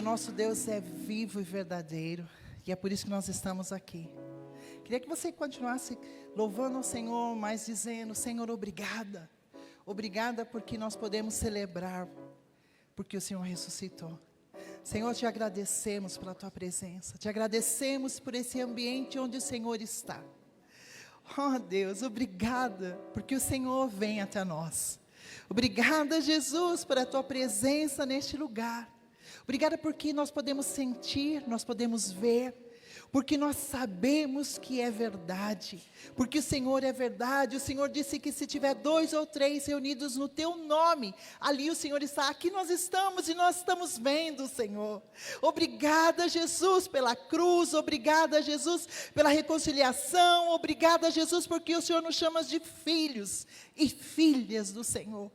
nosso Deus é vivo e verdadeiro, e é por isso que nós estamos aqui. Queria que você continuasse louvando ao Senhor, mas dizendo: Senhor, obrigada. Obrigada porque nós podemos celebrar, porque o Senhor ressuscitou. Senhor, te agradecemos pela tua presença, te agradecemos por esse ambiente onde o Senhor está. Oh Deus, obrigada, porque o Senhor vem até nós. Obrigada, Jesus, por a tua presença neste lugar. Obrigada porque nós podemos sentir, nós podemos ver, porque nós sabemos que é verdade, porque o Senhor é verdade. O Senhor disse que se tiver 2 ou 3 reunidos no teu nome, ali o Senhor está. Aqui nós estamos e nós estamos vendo o Senhor. Obrigada, Jesus, pela cruz. Obrigada, Jesus, pela reconciliação. Obrigada, Jesus, porque o Senhor nos chama de filhos e filhas do Senhor.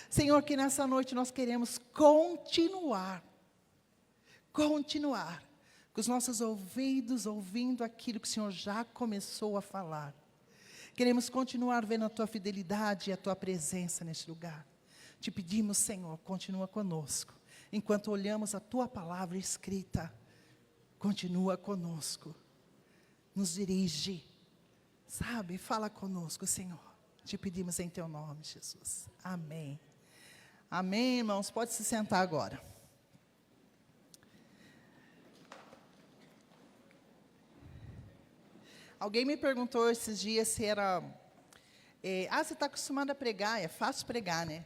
Senhor, que nessa noite nós queremos continuar com os nossos ouvidos ouvindo aquilo que o Senhor já começou a falar. Queremos continuar vendo a tua fidelidade e a tua presença neste lugar. Te pedimos, Senhor, continua conosco. Enquanto olhamos a tua palavra escrita, continua conosco. Nos dirige, sabe? Fala conosco, Senhor. Te pedimos em teu nome, Jesus. Amém. Amém, irmãos. Pode se sentar agora. Alguém me perguntou esses dias se era... você está acostumado a pregar, é fácil pregar, né?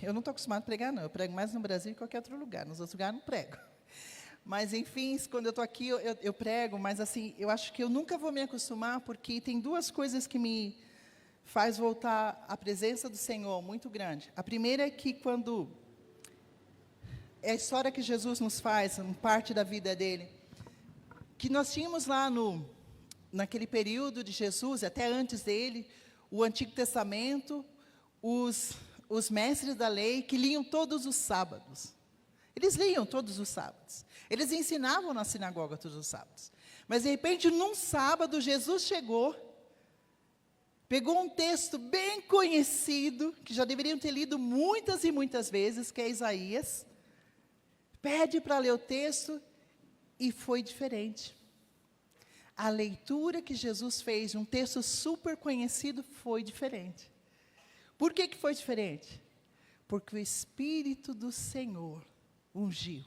Eu não estou acostumado a pregar, não. Eu prego mais no Brasil que em qualquer outro lugar. Nos outros lugares, não prego. Mas, enfim, quando eu estou aqui, eu prego. Mas, assim, eu acho que eu nunca vou me acostumar, porque tem 2 coisas que me faz voltar à presença do Senhor, muito grande. A primeira é que quando... É a história que Jesus nos faz, parte da vida dele. Que nós tínhamos lá naquele período de Jesus, até antes dele, o Antigo Testamento, os mestres da lei, que liam todos os sábados. Eles liam todos os sábados. Eles ensinavam na sinagoga todos os sábados. Mas, de repente, num sábado, Jesus chegou, pegou um texto bem conhecido, que já deveriam ter lido muitas e muitas vezes, que é Isaías, pede para ler o texto, e foi diferente. A leitura que Jesus fez de um texto super conhecido foi diferente. Por que foi diferente? Porque o Espírito do Senhor ungiu.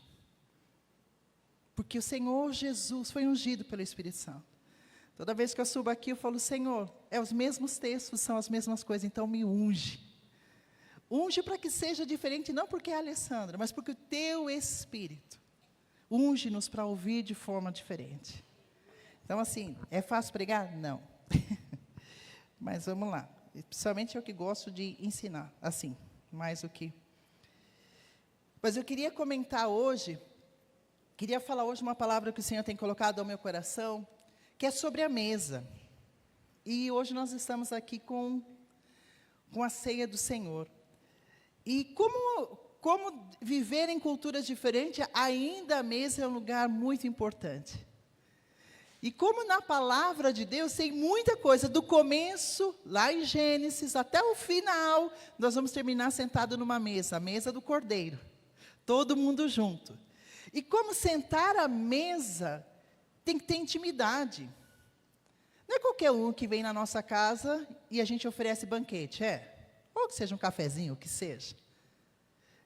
Porque o Senhor Jesus foi ungido pelo Espírito Santo. Toda vez que eu subo aqui, eu falo: Senhor, é os mesmos textos, são as mesmas coisas, então me unge. Unge para que seja diferente, não porque é a Alessandra, mas porque o teu Espírito unge-nos para ouvir de forma diferente. Então, assim, é fácil pregar? Não. Mas vamos lá. Principalmente eu que gosto de ensinar, assim, mais do que... Mas eu queria comentar hoje, queria falar hoje uma palavra que o Senhor tem colocado ao meu coração, que é sobre a mesa. E hoje nós estamos aqui com a ceia do Senhor. E como viver em culturas diferentes, ainda a mesa é um lugar muito importante. E como na palavra de Deus tem muita coisa, do começo, lá em Gênesis, até o final, nós vamos terminar sentado numa mesa, a mesa do Cordeiro. Todo mundo junto. E como sentar à mesa, tem que ter intimidade. Não é qualquer um que vem na nossa casa e a gente oferece banquete, ou que seja um cafezinho, o que seja.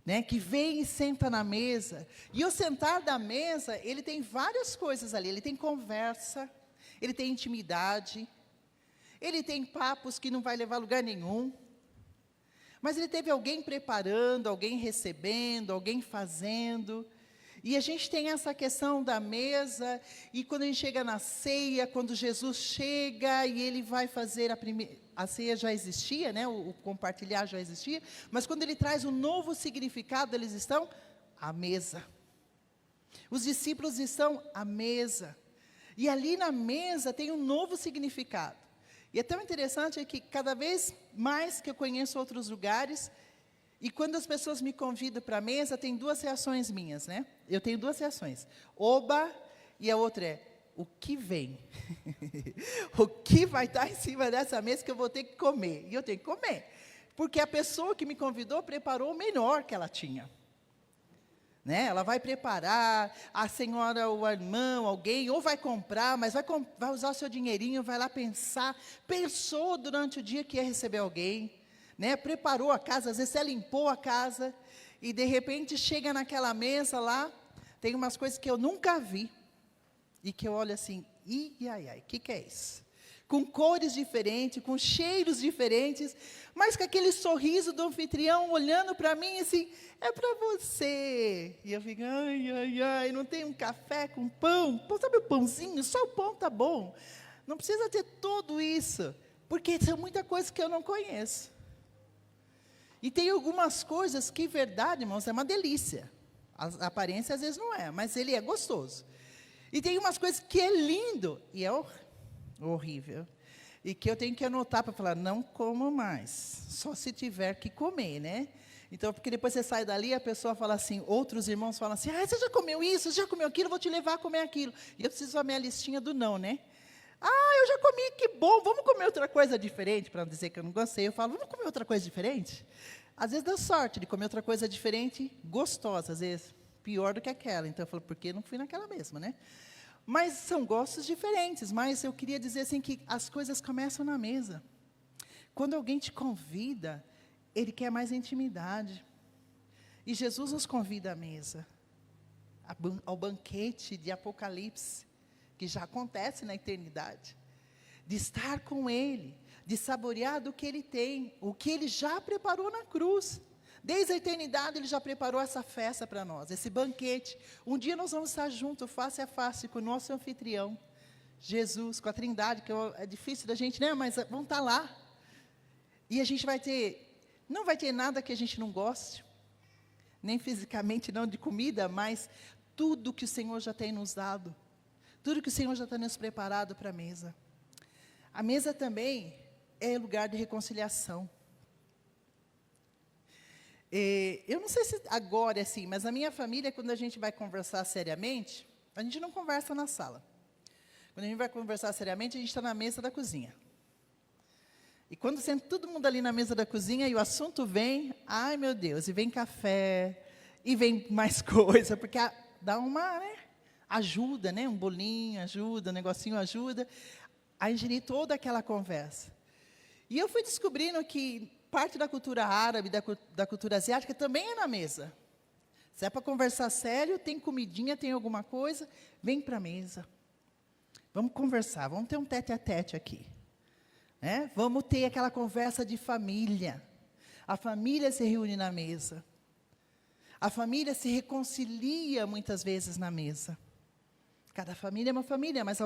Né, que vem e senta na mesa. E o sentar da mesa, ele tem várias coisas ali. Ele tem conversa, ele tem intimidade, ele tem papos que não vai levar a lugar nenhum. Mas ele teve alguém preparando, alguém recebendo, alguém fazendo. E a gente tem essa questão da mesa, e quando a gente chega na ceia, quando Jesus chega e ele vai fazer a ceia já existia, né? O compartilhar já existia, mas quando ele traz um novo significado, eles estão à mesa. Os discípulos estão à mesa. E ali na mesa tem um novo significado. E é tão interessante que cada vez mais que eu conheço outros lugares, e quando as pessoas me convidam para a mesa, tem 2 reações minhas, né? Eu tenho 2 reações. Oba, e a outra é, o que vem? O que vai estar em cima dessa mesa que eu vou ter que comer? E eu tenho que comer. Porque a pessoa que me convidou preparou o melhor que ela tinha. né? Ela vai preparar, a senhora, o irmão, alguém, ou vai comprar, mas vai usar o seu dinheirinho, vai lá pensou durante o dia que ia receber alguém, né? Preparou a casa, às vezes ela limpou a casa, e de repente chega naquela mesa lá, tem umas coisas que eu nunca vi, e que eu olho assim, o que é isso? Com cores diferentes, com cheiros diferentes, mas com aquele sorriso do anfitrião olhando para mim assim, é para você. E eu fico, não tem um café com pão? Pô, sabe o pãozinho? Só o pão tá bom. Não precisa ter tudo isso, porque são muita coisa que eu não conheço. E tem algumas coisas que, verdade, irmãos, é uma delícia. A aparência às vezes não é, mas ele é gostoso. E tem umas coisas que é lindo e é horrível. E que eu tenho que anotar para falar, não como mais, só se tiver que comer, né? Então, porque depois você sai dali, a pessoa fala assim, outros irmãos falam assim, você já comeu isso, você já comeu aquilo, vou te levar a comer aquilo. E eu preciso a minha listinha do não, né? Eu já comi, que bom, vamos comer outra coisa diferente, para não dizer que eu não gostei. Eu falo, vamos comer outra coisa diferente? Às vezes dá sorte de comer outra coisa diferente, gostosa, às vezes pior do que aquela. Então, eu falo, por que não fui naquela mesma, né? Mas são gostos diferentes, mas eu queria dizer assim que as coisas começam na mesa. Quando alguém te convida, ele quer mais intimidade. E Jesus nos convida à mesa, ao banquete de Apocalipse, que já acontece na eternidade. De estar com Ele, de saborear do que Ele tem, o que Ele já preparou na cruz. Desde a eternidade Ele já preparou essa festa para nós, esse banquete. Um dia nós vamos estar juntos, face a face, com o nosso anfitrião, Jesus, com a Trindade, que é difícil da gente, né? Mas vamos estar lá. E a gente não vai ter nada que a gente não goste, nem fisicamente, não de comida, mas tudo que o Senhor já tem nos dado, tudo que o Senhor já tem nos preparado para a mesa. A mesa também é lugar de reconciliação. Eu não sei se agora é assim, mas a minha família, quando a gente vai conversar seriamente, a gente não conversa na sala. Quando a gente vai conversar seriamente, a gente está na mesa da cozinha. E quando senta todo mundo ali na mesa da cozinha e o assunto vem, ai meu Deus, e vem café, e vem mais coisa, porque dá uma, né, ajuda, né, um bolinho ajuda, um negocinho ajuda, a ingerir toda aquela conversa. E eu fui descobrindo que parte da cultura árabe, da cultura asiática, também é na mesa. Se é para conversar sério, tem comidinha, tem alguma coisa, vem para a mesa. Vamos conversar, vamos ter um tete-a-tete aqui. Né? Vamos ter aquela conversa de família. A família se reúne na mesa. A família se reconcilia muitas vezes na mesa. Cada família é uma família, mas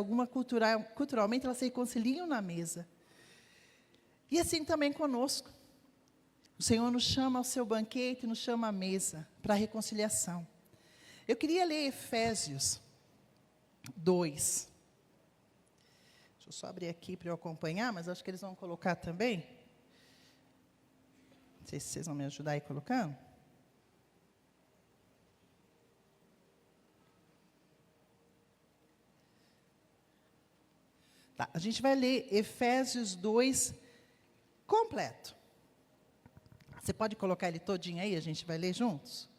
culturalmente elas se reconciliam na mesa. E assim também conosco. O Senhor nos chama ao seu banquete, nos chama à mesa, para a reconciliação. Eu queria ler Efésios 2. Deixa eu só abrir aqui para eu acompanhar, mas acho que eles vão colocar também. Não sei se vocês vão me ajudar aí colocando. Tá, a gente vai ler Efésios 2 completo. Você pode colocar ele todinho aí, a gente vai ler juntos?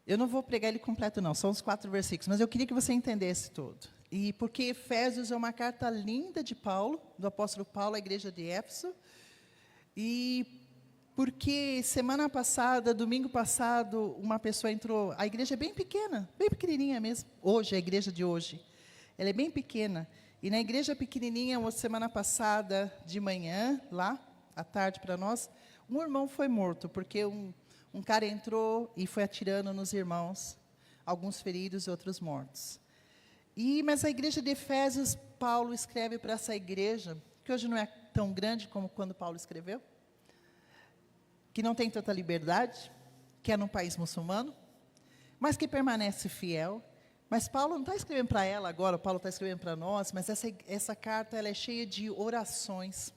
Eu não vou pregar ele completo não, são os 4 versículos, mas eu queria que você entendesse todo. E porque Efésios é uma carta linda de Paulo, do apóstolo Paulo à igreja de Éfeso, e porque semana passada, domingo passado, uma pessoa entrou, a igreja é bem pequena, bem pequenininha mesmo, hoje, a igreja de hoje, ela é bem pequena, e na igreja pequenininha, semana passada, de manhã, lá, à tarde para nós, um irmão foi morto, porque um cara entrou e foi atirando nos irmãos, alguns feridos e outros mortos. Mas a igreja de Efésios, Paulo escreve para essa igreja, que hoje não é tão grande como quando Paulo escreveu, que não tem tanta liberdade, que é num país muçulmano, mas que permanece fiel. Mas Paulo não está escrevendo para ela agora, Paulo está escrevendo para nós, mas essa carta ela é cheia de orações.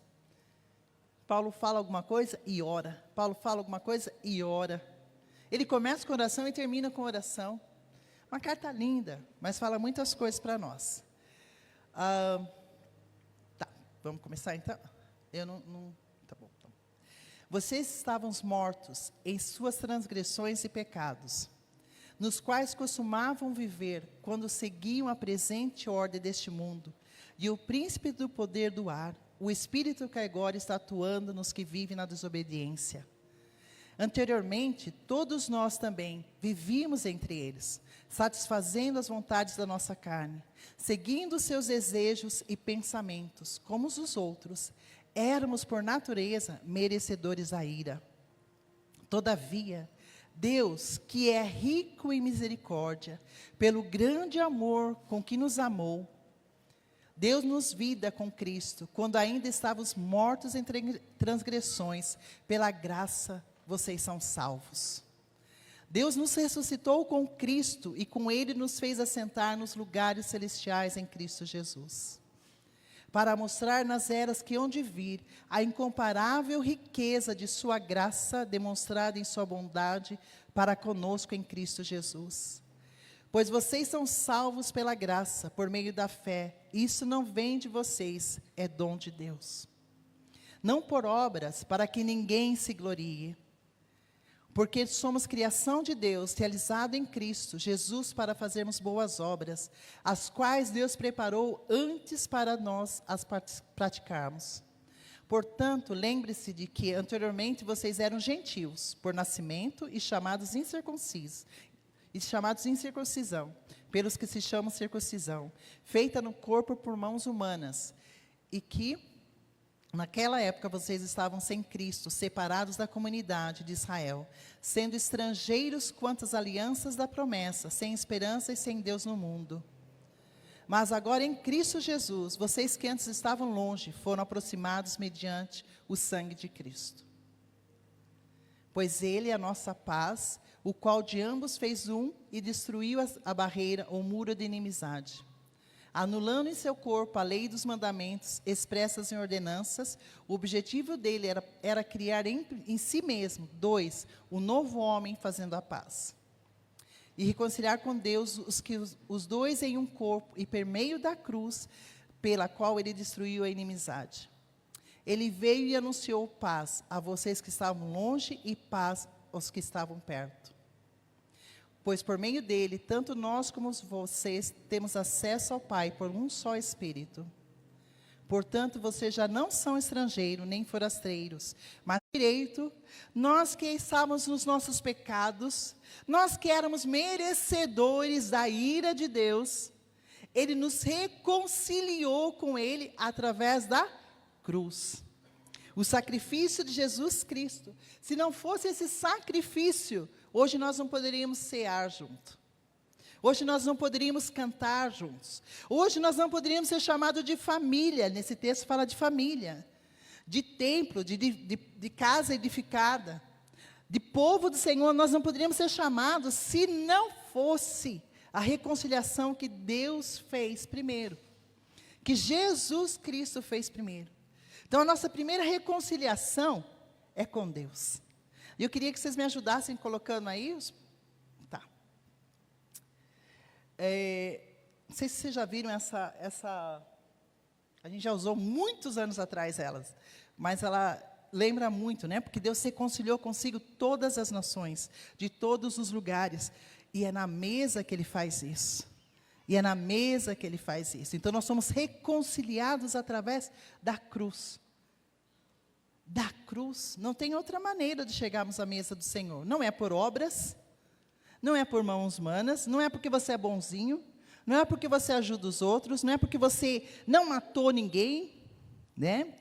Paulo fala alguma coisa e ora. Paulo fala alguma coisa e ora. Ele começa com oração e termina com oração. Uma carta linda, mas fala muitas coisas para nós. Tá, vamos começar então? Tá bom. Vocês estavam mortos em suas transgressões e pecados, nos quais costumavam viver quando seguiam a presente ordem deste mundo, e o príncipe do poder do ar, o espírito que agora está atuando nos que vivem na desobediência. Anteriormente, todos nós também vivíamos entre eles, satisfazendo as vontades da nossa carne, seguindo seus desejos e pensamentos, como os outros. Éramos, por natureza, merecedores da ira. Todavia, Deus, que é rico em misericórdia, pelo grande amor com que nos amou, deu-nos vida com Cristo, quando ainda estávamos mortos em transgressões. Pela graça, vocês são salvos. Deus nos ressuscitou com Cristo e com Ele nos fez assentar nos lugares celestiais em Cristo Jesus, para mostrar nas eras que hão de vir a incomparável riqueza de sua graça demonstrada em sua bondade para conosco em Cristo Jesus. Pois vocês são salvos pela graça, por meio da fé. Isso não vem de vocês, é dom de Deus. Não por obras, para que ninguém se glorie. Porque somos criação de Deus, realizada em Cristo Jesus, para fazermos boas obras, as quais Deus preparou antes para nós as praticarmos. Portanto, lembre-se de que anteriormente vocês eram gentios, por nascimento, e chamados incircuncisão, pelos que se chamam circuncisão, feita no corpo por mãos humanas, e que naquela época vocês estavam sem Cristo, separados da comunidade de Israel, sendo estrangeiros quanto às alianças da promessa, sem esperança e sem Deus no mundo. Mas agora em Cristo Jesus, vocês que antes estavam longe, foram aproximados mediante o sangue de Cristo. Pois Ele é a nossa paz, o qual de ambos fez um e destruiu a barreira, o muro de inimizade, anulando em seu corpo a lei dos mandamentos expressas em ordenanças. O objetivo dele era criar em si mesmo, o novo homem fazendo a paz, e reconciliar com Deus os dois em um corpo, e por meio da cruz, pela qual ele destruiu a inimizade. Ele veio e anunciou paz a vocês que estavam longe e paz aos que estavam perto. Pois por meio dele, tanto nós como vocês temos acesso ao Pai por um só Espírito. Portanto, vocês já não são estrangeiros nem forasteiros, mas direito, nós que estávamos nos nossos pecados, nós que éramos merecedores da ira de Deus, Ele nos reconciliou com Ele através da cruz. O sacrifício de Jesus Cristo. Se não fosse esse sacrifício, hoje nós não poderíamos cear junto. Hoje nós não poderíamos cantar juntos. Hoje nós não poderíamos ser chamados de família. Nesse texto fala de família, de templo, de casa edificada, de povo do Senhor. Nós não poderíamos ser chamados se não fosse a reconciliação que Deus fez primeiro, que Jesus Cristo fez primeiro. Então a nossa primeira reconciliação é com Deus. E eu queria que vocês me ajudassem colocando aí tá. Não sei se vocês já viram essa. A gente já usou muitos anos atrás elas, mas ela lembra muito, né? Porque Deus se reconciliou consigo todas as nações, de todos os lugares, e é na mesa que Ele faz isso. E é na mesa que Ele faz isso. Então nós somos reconciliados através da cruz. Da cruz. Não tem outra maneira de chegarmos à mesa do Senhor. Não é por obras, não é por mãos humanas, não é porque você é bonzinho, não é porque você ajuda os outros, não é porque você não matou ninguém, né?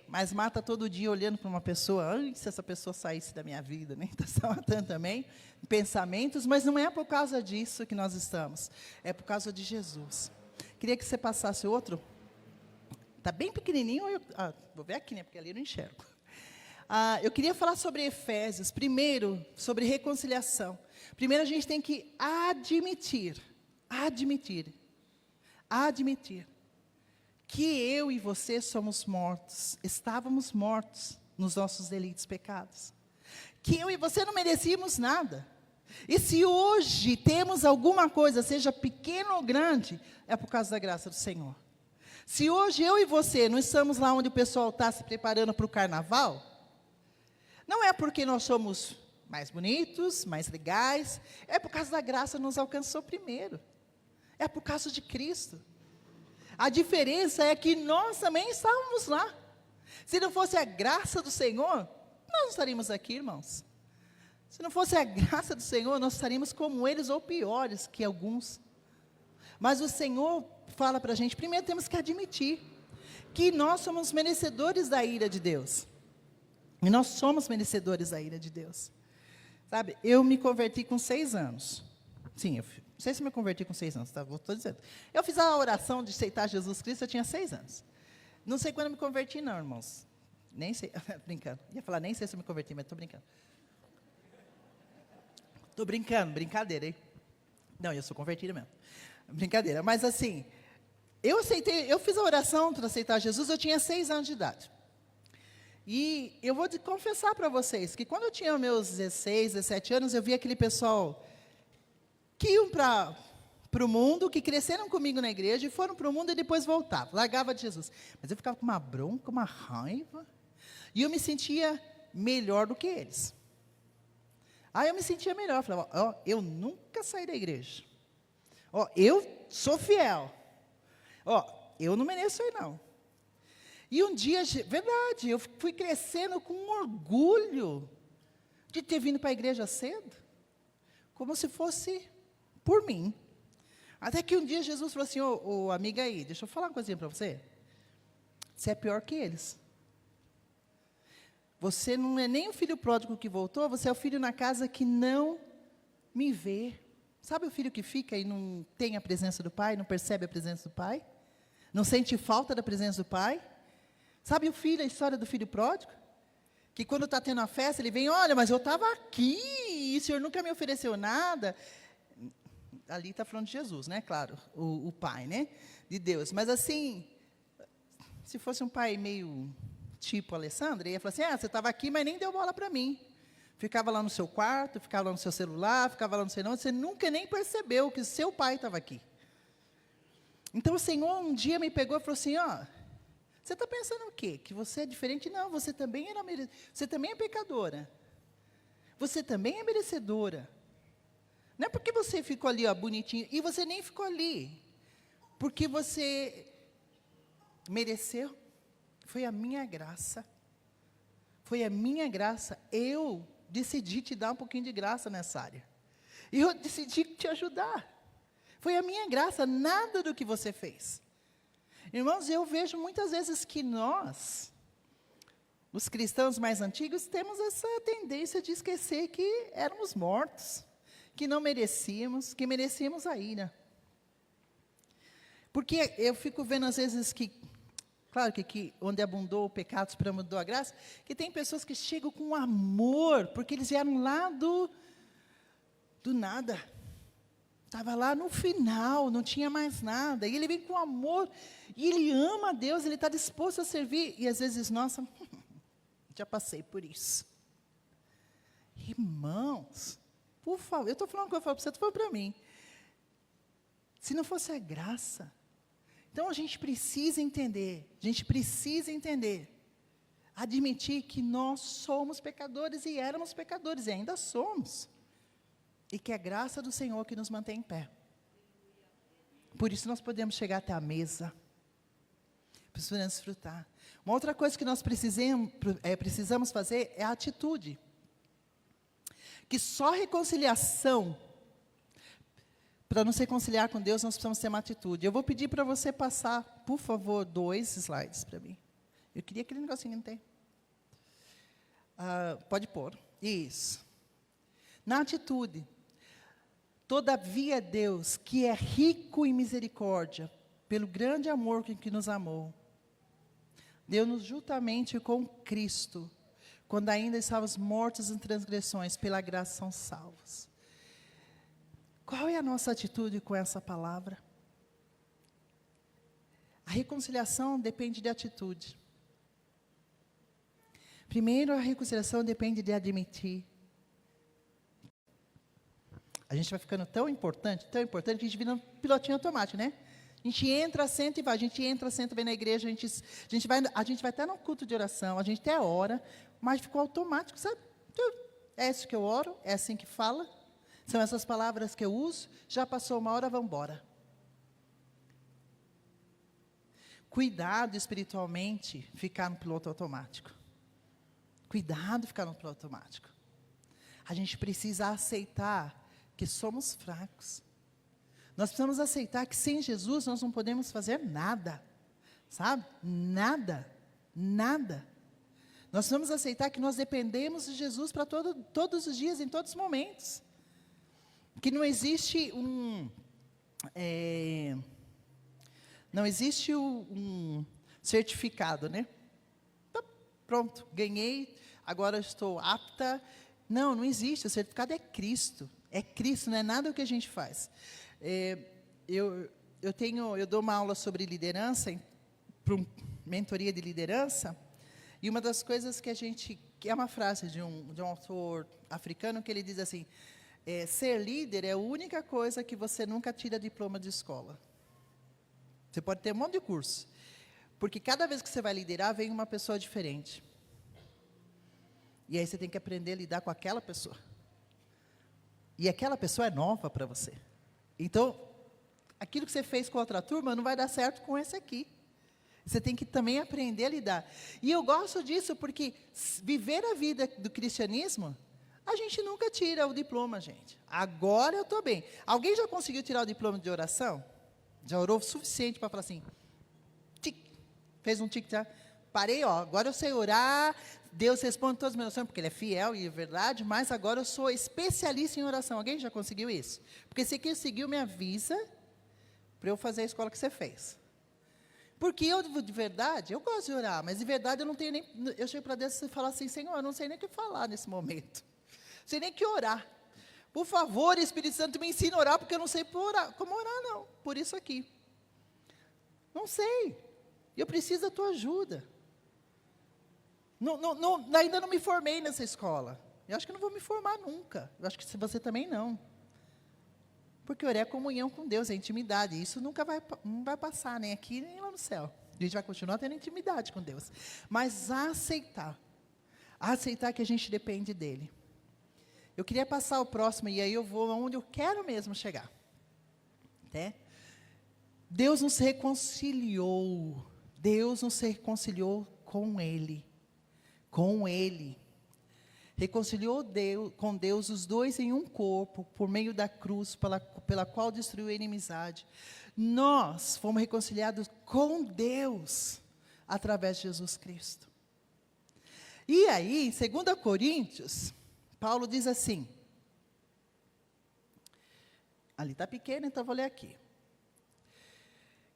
Mas mata todo dia olhando para uma pessoa. Ai, se essa pessoa saísse da minha vida, né? Está matando também pensamentos, mas não é por causa disso que nós estamos, é por causa de Jesus. Queria que você passasse outro. Está bem pequenininho, vou ver aqui, né? Porque ali eu não enxergo. Eu queria falar sobre Efésios, primeiro, sobre reconciliação. Primeiro a gente tem que admitir que eu e você somos mortos, estávamos mortos nos nossos delitos e pecados. Que eu e você não merecíamos nada. E se hoje temos alguma coisa, seja pequena ou grande, é por causa da graça do Senhor. Se hoje eu e você não estamos lá onde o pessoal está se preparando para o carnaval, não é porque nós somos mais bonitos, mais legais, é por causa da graça que nos alcançou primeiro. É por causa de Cristo. A diferença é que nós também estávamos lá. Se não fosse a graça do Senhor, nós não estaríamos aqui, irmãos. Se não fosse a graça do Senhor, nós estaríamos como eles ou piores que alguns. Mas o Senhor fala para a gente, primeiro temos que admitir que nós somos merecedores da ira de Deus. E nós somos merecedores da ira de Deus. Sabe, eu me converti com 6 anos. Sim, não sei se me converti com 6 anos, tá? Estou dizendo. Eu fiz a oração de aceitar Jesus Cristo, eu tinha 6 anos. Não sei quando eu me converti, não, irmãos. Nem sei, brincando. Ia falar, nem sei se eu me converti, mas estou brincando. Estou brincando, brincadeira, hein? Não, eu sou convertida mesmo. Brincadeira, mas assim, eu fiz a oração para aceitar Jesus, eu tinha 6 anos de idade. E eu vou confessar para vocês, que quando eu tinha meus 16, 17 anos, eu vi aquele pessoal que iam para o mundo, que cresceram comigo na igreja, e foram para o mundo e depois voltavam, largava de Jesus. Mas eu ficava com uma bronca, uma raiva, e eu me sentia melhor do que eles. Aí eu me sentia melhor, eu falava, ó, eu nunca saí da igreja. Ó, eu sou fiel. Ó, eu não mereço aí não. E um dia, verdade, eu fui crescendo com um orgulho de ter vindo para a igreja cedo, como se fosse por mim. Até que um dia Jesus falou assim, ô amiga aí, deixa eu falar uma coisinha para você. Você é pior que eles. Você não é nem o filho pródigo que voltou, você é o filho na casa que não me vê. Sabe o filho que fica e não tem a presença do pai, não percebe a presença do pai? Não sente falta da presença do pai? Sabe o filho, a história do filho pródigo? Que quando está tendo a festa, ele vem, olha, mas eu estava aqui, e o senhor nunca me ofereceu nada. Ali está falando de Jesus, né? Claro, o pai, né? De Deus. Mas assim, se fosse um pai meio tipo Alessandra, ele ia falar assim, você estava aqui, mas nem deu bola para mim. Ficava lá no seu quarto, ficava lá no seu celular, ficava lá no seu onde, você nunca nem percebeu que seu pai estava aqui. Então o Senhor um dia me pegou e falou assim, você está pensando o quê? Que você é diferente? Não, você também você também é pecadora. Você também é merecedora. Não é porque você ficou ali, bonitinho, e você nem ficou ali, porque você mereceu. Foi a minha graça. Foi a minha graça. Eu decidi te dar um pouquinho de graça nessa área. E eu decidi te ajudar. Foi a minha graça, nada do que você fez. Irmãos, eu vejo muitas vezes que nós, os cristãos mais antigos, temos essa tendência de esquecer que éramos mortos, que não merecíamos, que merecíamos a ira. Porque eu fico vendo às vezes que, claro que onde abundou o pecado, superabundou a graça, que tem pessoas que chegam com amor, porque eles vieram lá do nada. Estava lá no final, não tinha mais nada. E ele vem com amor, e ele ama a Deus, ele está disposto a servir. E às vezes, nossa, já passei por isso. Irmãos, por favor, eu estou falando o que eu falo para você, tu falou para mim. Se não fosse a graça. Então a gente precisa entender, admitir que nós somos pecadores e éramos pecadores, e ainda somos. E que é a graça do Senhor que nos mantém em pé. Por isso nós podemos chegar até a mesa. Precisamos desfrutar. Uma outra coisa que nós precisamos fazer é a atitude. Que só reconciliação, para nos reconciliar com Deus, nós precisamos ter uma atitude. Eu vou pedir para você passar, por favor, 2 slides para mim. Eu queria aquele negocinho que não tem. Pode pôr. Isso. Na atitude. Todavia Deus, que é rico em misericórdia, pelo grande amor com que nos amou, deu-nos juntamente com Cristo, quando ainda estávamos mortos em transgressões, pela graça são salvos. Qual é a nossa atitude com essa palavra? A reconciliação depende de atitude. Primeiro, a reconciliação depende de admitir. A gente vai ficando tão importante, que a gente vira um pilotinho automático, né? A gente entra, senta e vai. A gente entra, senta, vem na igreja, a gente vai até no culto de oração, a gente até ora, mas ficou automático, sabe? É isso que eu oro, é assim que fala, são essas palavras que eu uso, já passou uma hora, vamos embora. Cuidado espiritualmente, ficar no piloto automático. Cuidado ficar no piloto automático. A gente precisa aceitar que somos fracos. Nós precisamos aceitar que sem Jesus nós não podemos fazer nada. Sabe? Nada. Nada. Nós precisamos aceitar que nós dependemos de Jesus para todos os dias, em todos os momentos. Que não existe não existe um certificado, né? Então, pronto, ganhei, agora estou apta. Não existe, o certificado é Cristo. É Cristo, não é nada o que a gente faz. Eu dou uma aula sobre liderança, para mentoria de liderança, e uma das coisas que é uma frase de um autor africano, que ele diz assim, ser líder é a única coisa que você nunca tira diploma de escola. Você pode ter um monte de curso, porque cada vez que você vai liderar, vem uma pessoa diferente. E aí você tem que aprender a lidar com aquela pessoa. E aquela pessoa é nova para você. Então, aquilo que você fez com a outra turma não vai dar certo com esse aqui. Você tem que também aprender a lidar. E eu gosto disso porque viver a vida do cristianismo, a gente nunca tira o diploma, gente. Agora eu estou bem. Alguém já conseguiu tirar o diploma de oração? Já orou o suficiente para falar assim, tic, fez um tic, já parei, agora eu sei orar, Deus responde todas as minhas orações, porque Ele é fiel e é verdade, mas agora eu sou especialista em oração. Alguém já conseguiu isso? Porque se quem conseguiu, me avisa, para eu fazer a escola que você fez. Porque eu, de verdade, eu gosto de orar, mas de verdade eu não tenho nem, eu chego para Deus e falo assim, Senhor, eu não sei nem o que falar nesse momento, não sei nem o que orar. Por favor, Espírito Santo, me ensina a orar, porque eu não sei como orar, não. Por isso aqui. Não sei. Eu preciso da tua ajuda. Ainda não me formei nessa escola. Eu acho que não vou me formar nunca. Eu acho que você também não. Porque orar é comunhão com Deus, é intimidade. Isso nunca não vai passar, nem aqui, nem lá no céu. A gente vai continuar tendo intimidade com Deus. Mas aceitar que a gente depende dEle. Eu queria passar o próximo, e aí eu vou onde eu quero mesmo chegar. Né? Deus nos reconciliou. Deus nos reconciliou com Ele. Com Ele. Reconciliou com Deus os dois em um corpo, por meio da cruz, pela qual destruiu a inimizade. Nós fomos reconciliados com Deus, através de Jesus Cristo. E aí, em 2 Coríntios... Paulo diz assim, ali está pequeno, então vou ler aqui.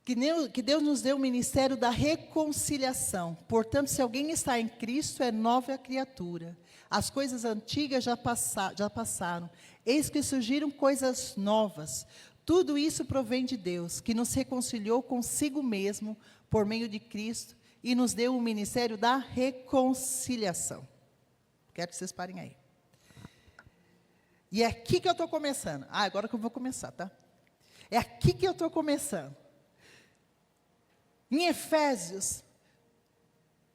Que Deus nos deu o ministério da reconciliação. Portanto, se alguém está em Cristo, é nova criatura. As coisas antigas já passaram. Eis que surgiram coisas novas. Tudo isso provém de Deus, que nos reconciliou consigo mesmo, por meio de Cristo, e nos deu o ministério da reconciliação. Quero que vocês parem aí. E é aqui que eu estou começando. Agora que eu vou começar, tá? É aqui que eu estou começando. Em Efésios,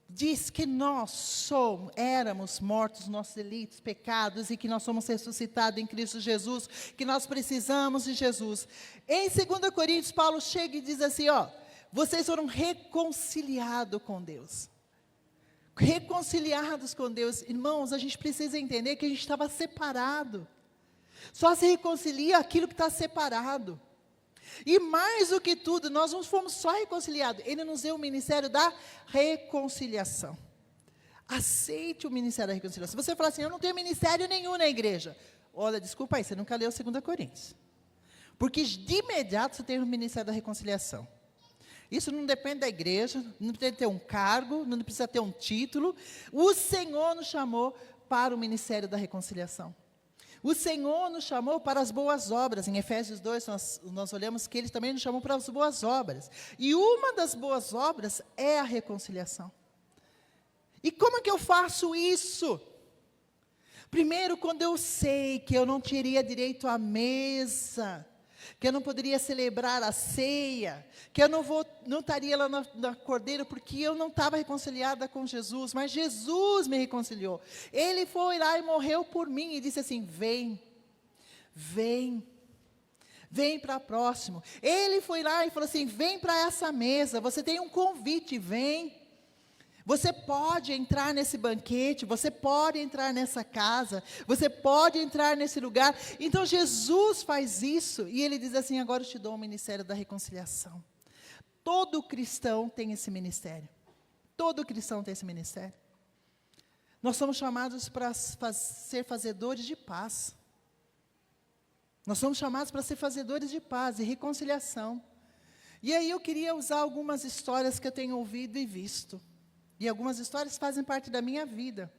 diz que nós éramos mortos nos nossos delitos, pecados, e que nós somos ressuscitados em Cristo Jesus, que nós precisamos de Jesus. Em 2 Coríntios, Paulo chega e diz assim, vocês foram reconciliados com Deus. Reconciliados com Deus. Irmãos, a gente precisa entender que a gente estava separado. Só se reconcilia aquilo que está separado. E mais do que tudo, nós não fomos só reconciliados. Ele nos deu o ministério da reconciliação. Aceite o ministério da reconciliação. Você fala assim, eu não tenho ministério nenhum na igreja. Olha, desculpa aí, você nunca leu 2 Coríntios. Porque de imediato você tem o ministério da reconciliação. Isso não depende da igreja, não precisa ter um cargo, não precisa ter um título. O Senhor nos chamou para o ministério da reconciliação. O Senhor nos chamou para as boas obras. Em Efésios 2, nós olhamos que Ele também nos chamou para as boas obras. E uma das boas obras é a reconciliação. E como é que eu faço isso? Primeiro, quando eu sei que eu não teria direito à mesa, que eu não poderia celebrar a ceia, que eu não estaria lá na Cordeiro, porque eu não estava reconciliada com Jesus, mas Jesus me reconciliou. Ele foi lá e morreu por mim, e disse assim, vem, vem, vem para próximo. Ele foi lá e falou assim, vem para essa mesa, você tem um convite, vem. Você pode entrar nesse banquete, você pode entrar nessa casa, você pode entrar nesse lugar. Então Jesus faz isso e ele diz assim, agora eu te dou o ministério da reconciliação. Todo cristão tem esse ministério. Todo cristão tem esse ministério. Nós somos chamados para ser fazedores de paz. Nós somos chamados para ser fazedores de paz e reconciliação. E aí eu queria usar algumas histórias que eu tenho ouvido e visto. E algumas histórias fazem parte da minha vida,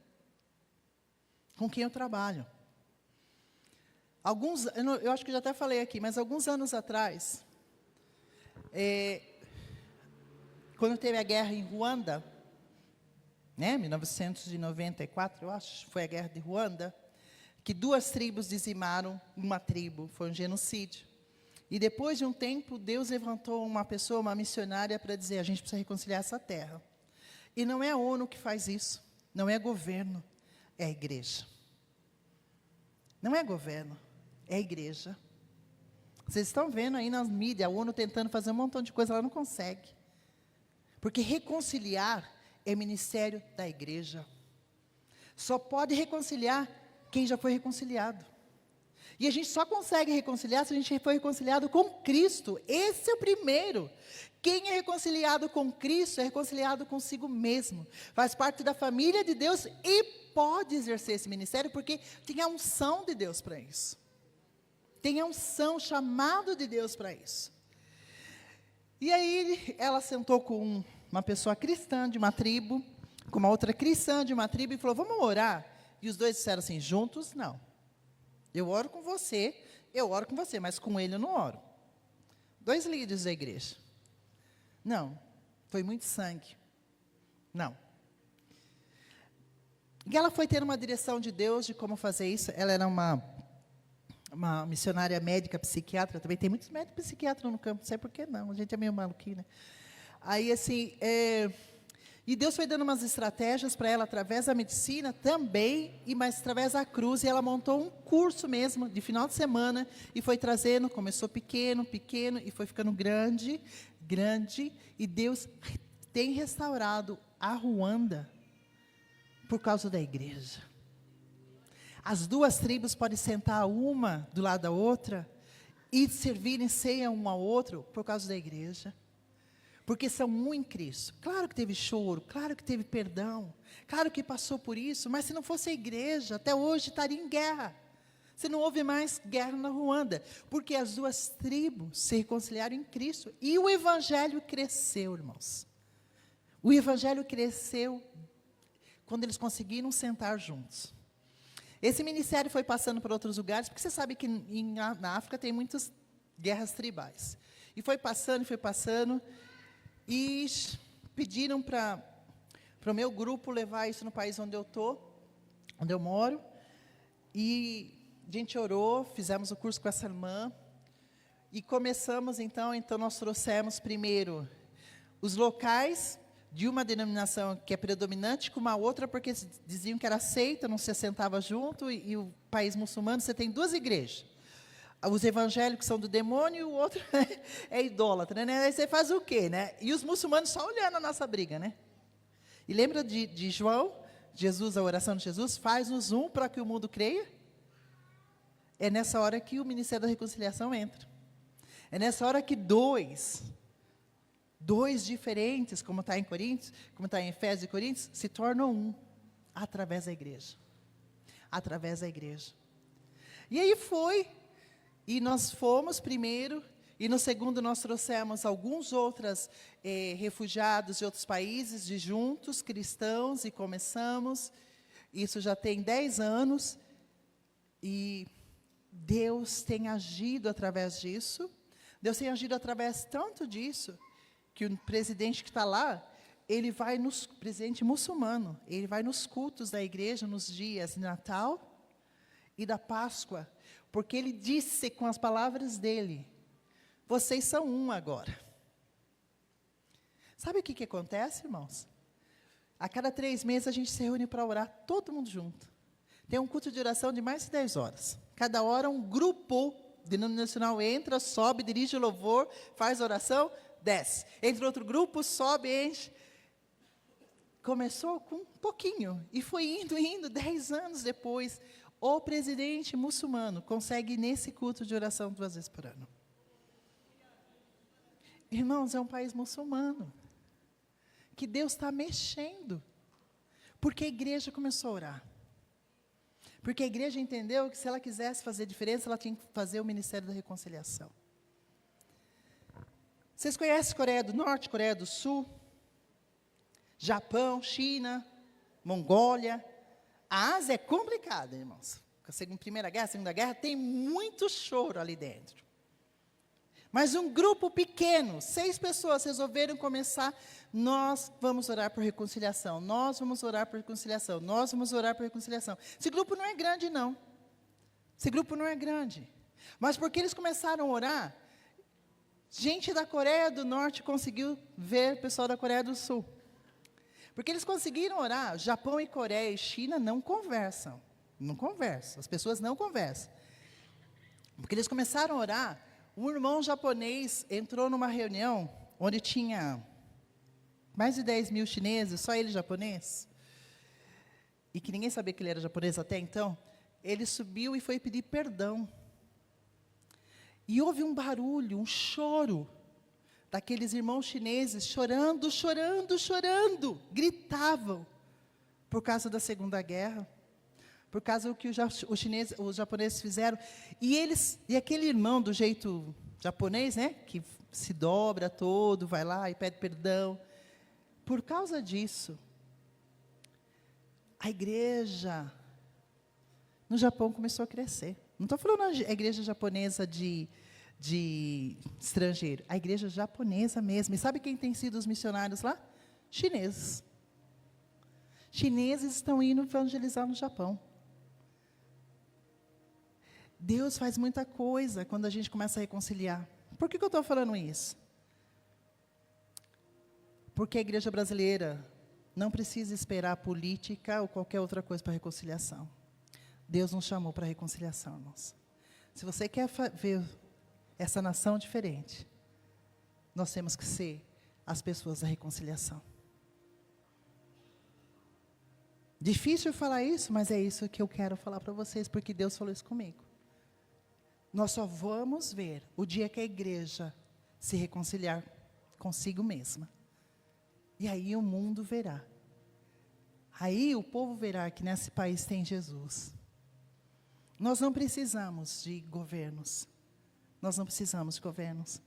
com quem eu trabalho. Eu acho que já até falei aqui, mas alguns anos atrás, quando teve a guerra em Ruanda, 1994, eu acho, foi a guerra de Ruanda, que 2 tribos dizimaram uma tribo, foi um genocídio. E depois de um tempo, Deus levantou uma pessoa, uma missionária, para dizer, a gente precisa reconciliar essa terra. E não é a ONU que faz isso, não é governo, é a igreja. Não é governo, é a igreja. Vocês estão vendo aí nas mídias, a ONU tentando fazer um montão de coisa, ela não consegue. Porque reconciliar é ministério da igreja. Só pode reconciliar quem já foi reconciliado. E a gente só consegue reconciliar se a gente foi reconciliado com Cristo. Esse é o primeiro. Quem é reconciliado com Cristo é reconciliado consigo mesmo. Faz parte da família de Deus e pode exercer esse ministério porque tem a unção de Deus para isso. Tem a unção, chamado de Deus para isso. E aí ela sentou com uma pessoa cristã de uma tribo, com uma outra cristã de uma tribo e falou, vamos orar? E os dois disseram assim, juntos não. Eu oro com você, mas com ele eu não oro. 2 líderes da igreja. Não, foi muito sangue. Não. E ela foi ter uma direção de Deus de como fazer isso. Ela era uma missionária médica, psiquiatra, também tem muitos médicos psiquiatras no campo, não sei por que não, a gente é meio maluquinho, né? Aí, assim, e Deus foi dando umas estratégias para ela, através da medicina também, mas através da cruz, e ela montou um curso mesmo, de final de semana, e foi trazendo, começou pequeno, pequeno, e foi ficando grande, grande, e Deus tem restaurado a Ruanda, por causa da igreja. As 2 tribos podem sentar uma do lado da outra, e servirem ceia um ao outro, por causa da igreja. Porque são um em Cristo. Claro que teve choro, claro que teve perdão, claro que passou por isso, mas se não fosse a igreja, até hoje estaria em guerra. Se não houve mais guerra na Ruanda, porque as 2 tribos se reconciliaram em Cristo, e o evangelho cresceu, irmãos. O evangelho cresceu quando eles conseguiram sentar juntos. Esse ministério foi passando por outros lugares, porque você sabe que na África tem muitas guerras tribais. E foi passando, e pediram para o meu grupo levar isso no país onde eu estou, onde eu moro. E a gente orou, fizemos o curso com essa irmã. E começamos, então nós trouxemos primeiro os locais de uma denominação que é predominante com uma outra, porque diziam que era seita, não se assentava junto, e o país muçulmano, você tem 2 igrejas. Os evangélicos são do demônio e o outro é idólatra, né? Aí você faz o quê, né? E os muçulmanos só olhando a nossa briga, né? E lembra de João, Jesus, a oração de Jesus, faz-nos um para que o mundo creia? É nessa hora que o ministério da reconciliação entra. É nessa hora que dois diferentes, como está em Coríntios, como está em Efésios e Coríntios, se tornam um, através da igreja. Através da igreja. E aí e nós fomos primeiro, e no segundo nós trouxemos alguns outros refugiados de outros países, de juntos, cristãos, e começamos, isso já tem 10 anos, e Deus tem agido através disso, Deus tem agido através tanto disso, que o presidente que está lá, ele vai presidente muçulmano, ele vai nos cultos da igreja, nos dias de Natal e da Páscoa, porque ele disse com as palavras dele, Vocês são um agora. Sabe o que acontece, irmãos? A cada 3 meses a gente se reúne para orar, todo mundo junto. Tem um culto de oração de mais de 10 horas. Cada hora um grupo denominacional entra, sobe, dirige o louvor, faz oração, desce. Entra outro grupo, sobe, enche. Começou com um pouquinho e foi indo, 10 anos depois, o presidente muçulmano consegue ir nesse culto de oração 2 vezes por ano. Irmãos, é um país muçulmano, que Deus está mexendo, porque a igreja começou a orar. Porque a igreja entendeu que se ela quisesse fazer diferença, ela tinha que fazer o Ministério da Reconciliação. Vocês conhecem Coreia do Norte, Coreia do Sul? Japão, China, Mongólia. A Ásia é complicada, irmãos. A Primeira Guerra, a Segunda Guerra, tem muito choro ali dentro. Mas um grupo pequeno, 6 pessoas resolveram começar, nós vamos orar por reconciliação, nós vamos orar por reconciliação, nós vamos orar por reconciliação. Esse grupo não é grande, não. Esse grupo não é grande. Mas porque eles começaram a orar, gente da Coreia do Norte conseguiu ver o pessoal da Coreia do Sul. Porque eles conseguiram orar. Japão e Coreia e China não conversam. Não conversam. As pessoas não conversam. Porque eles começaram a orar. Um irmão japonês entrou numa reunião onde tinha mais de 10 mil chineses, só ele japonês, e que ninguém sabia que ele era japonês até então. Ele subiu e foi pedir perdão. E houve um barulho, um choro, daqueles irmãos chineses chorando, gritavam, por causa da Segunda Guerra, por causa do que os japoneses fizeram. E aquele irmão do jeito japonês, né, que se dobra todo, vai lá e pede perdão. Por causa disso, a igreja no Japão começou a crescer. Não estou falando a igreja japonesa de estrangeiro, a igreja japonesa mesmo. E sabe quem tem sido os missionários lá? Chineses. Chineses estão indo evangelizar no Japão. Deus faz muita coisa quando a gente começa a reconciliar. Por que eu estou falando isso? Porque a igreja brasileira não precisa esperar a política ou qualquer outra coisa para a reconciliação. Deus nos chamou para a reconciliação, irmãos. Se você quer ver essa nação diferente, nós temos que ser as pessoas da reconciliação. Difícil falar isso, mas é isso que eu quero falar para vocês, porque Deus falou isso comigo. Nós só vamos ver o dia que a igreja se reconciliar consigo mesma. E aí o mundo verá. Aí o povo verá que nesse país tem Jesus. Nós não precisamos de governos. Nós não precisamos de governos.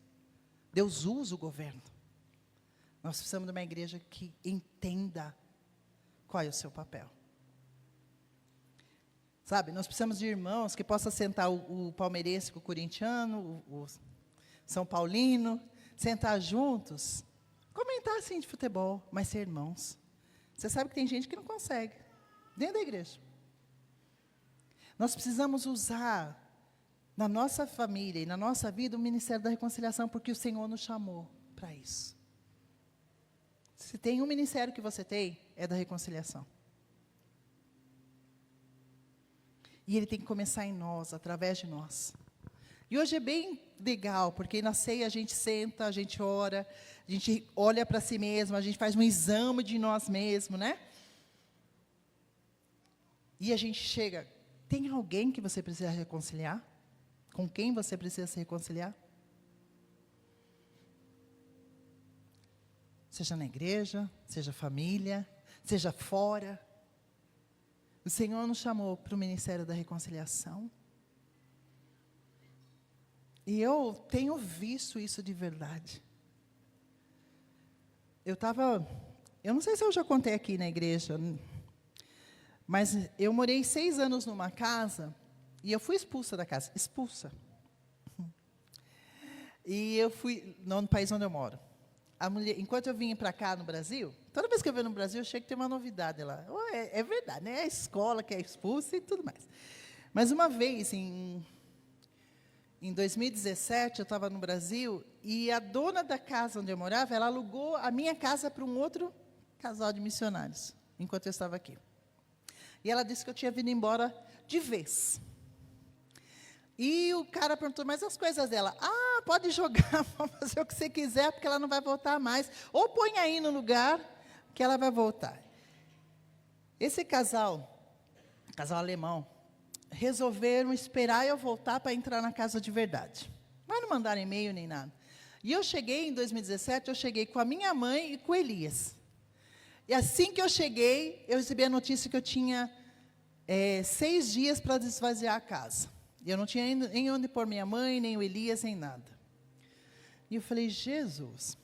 Deus usa o governo. Nós precisamos de uma igreja que entenda qual é o seu papel. Sabe, nós precisamos de irmãos que possam sentar o palmeirense com o corintiano, o São Paulino, sentar juntos, comentar assim de futebol, mas ser irmãos. Você sabe que tem gente que não consegue, dentro da igreja. Nós precisamos usar na nossa família e na nossa vida o Ministério da Reconciliação, porque o Senhor nos chamou para isso. Se tem um ministério que você tem, é da reconciliação. E ele tem que começar em nós, através de nós. E hoje é bem legal, porque na ceia a gente senta, a gente ora, a gente olha para si mesmo, a gente faz um exame de nós mesmos, né? E a gente chega, tem alguém que você precisa reconciliar? Com quem você precisa se reconciliar? Seja na igreja, seja família, seja fora. O Senhor nos chamou para o Ministério da Reconciliação. E eu tenho visto isso de verdade. Eu não sei se eu já contei aqui na igreja, mas eu morei 6 anos numa casa, e eu fui expulsa da casa, expulsa. E eu fui, no país onde eu moro. A mulher, enquanto eu vim para cá no Brasil, toda vez que eu venho no Brasil, eu chego que tem uma novidade lá. É verdade, né? É a escola que é expulsa e tudo mais. Mas uma vez, Em 2017, eu estava no Brasil, e a dona da casa onde eu morava, ela alugou a minha casa para um outro casal de missionários, enquanto eu estava aqui. E ela disse que eu tinha vindo embora de vez. E o cara perguntou, mas as coisas dela? Ah, pode jogar, pode fazer o que você quiser, porque ela não vai voltar mais. Ou põe aí no lugar, que ela vai voltar. Esse casal alemão, resolveram esperar eu voltar para entrar na casa de verdade. Mas não mandaram e-mail nem nada. E eu cheguei, em 2017, eu cheguei com a minha mãe e com o Elias. E assim que eu cheguei, eu recebi a notícia que eu tinha 6 dias para desvaziar a casa. E eu não tinha nem onde pôr minha mãe, nem o Elias, nem nada. E eu falei, Jesus.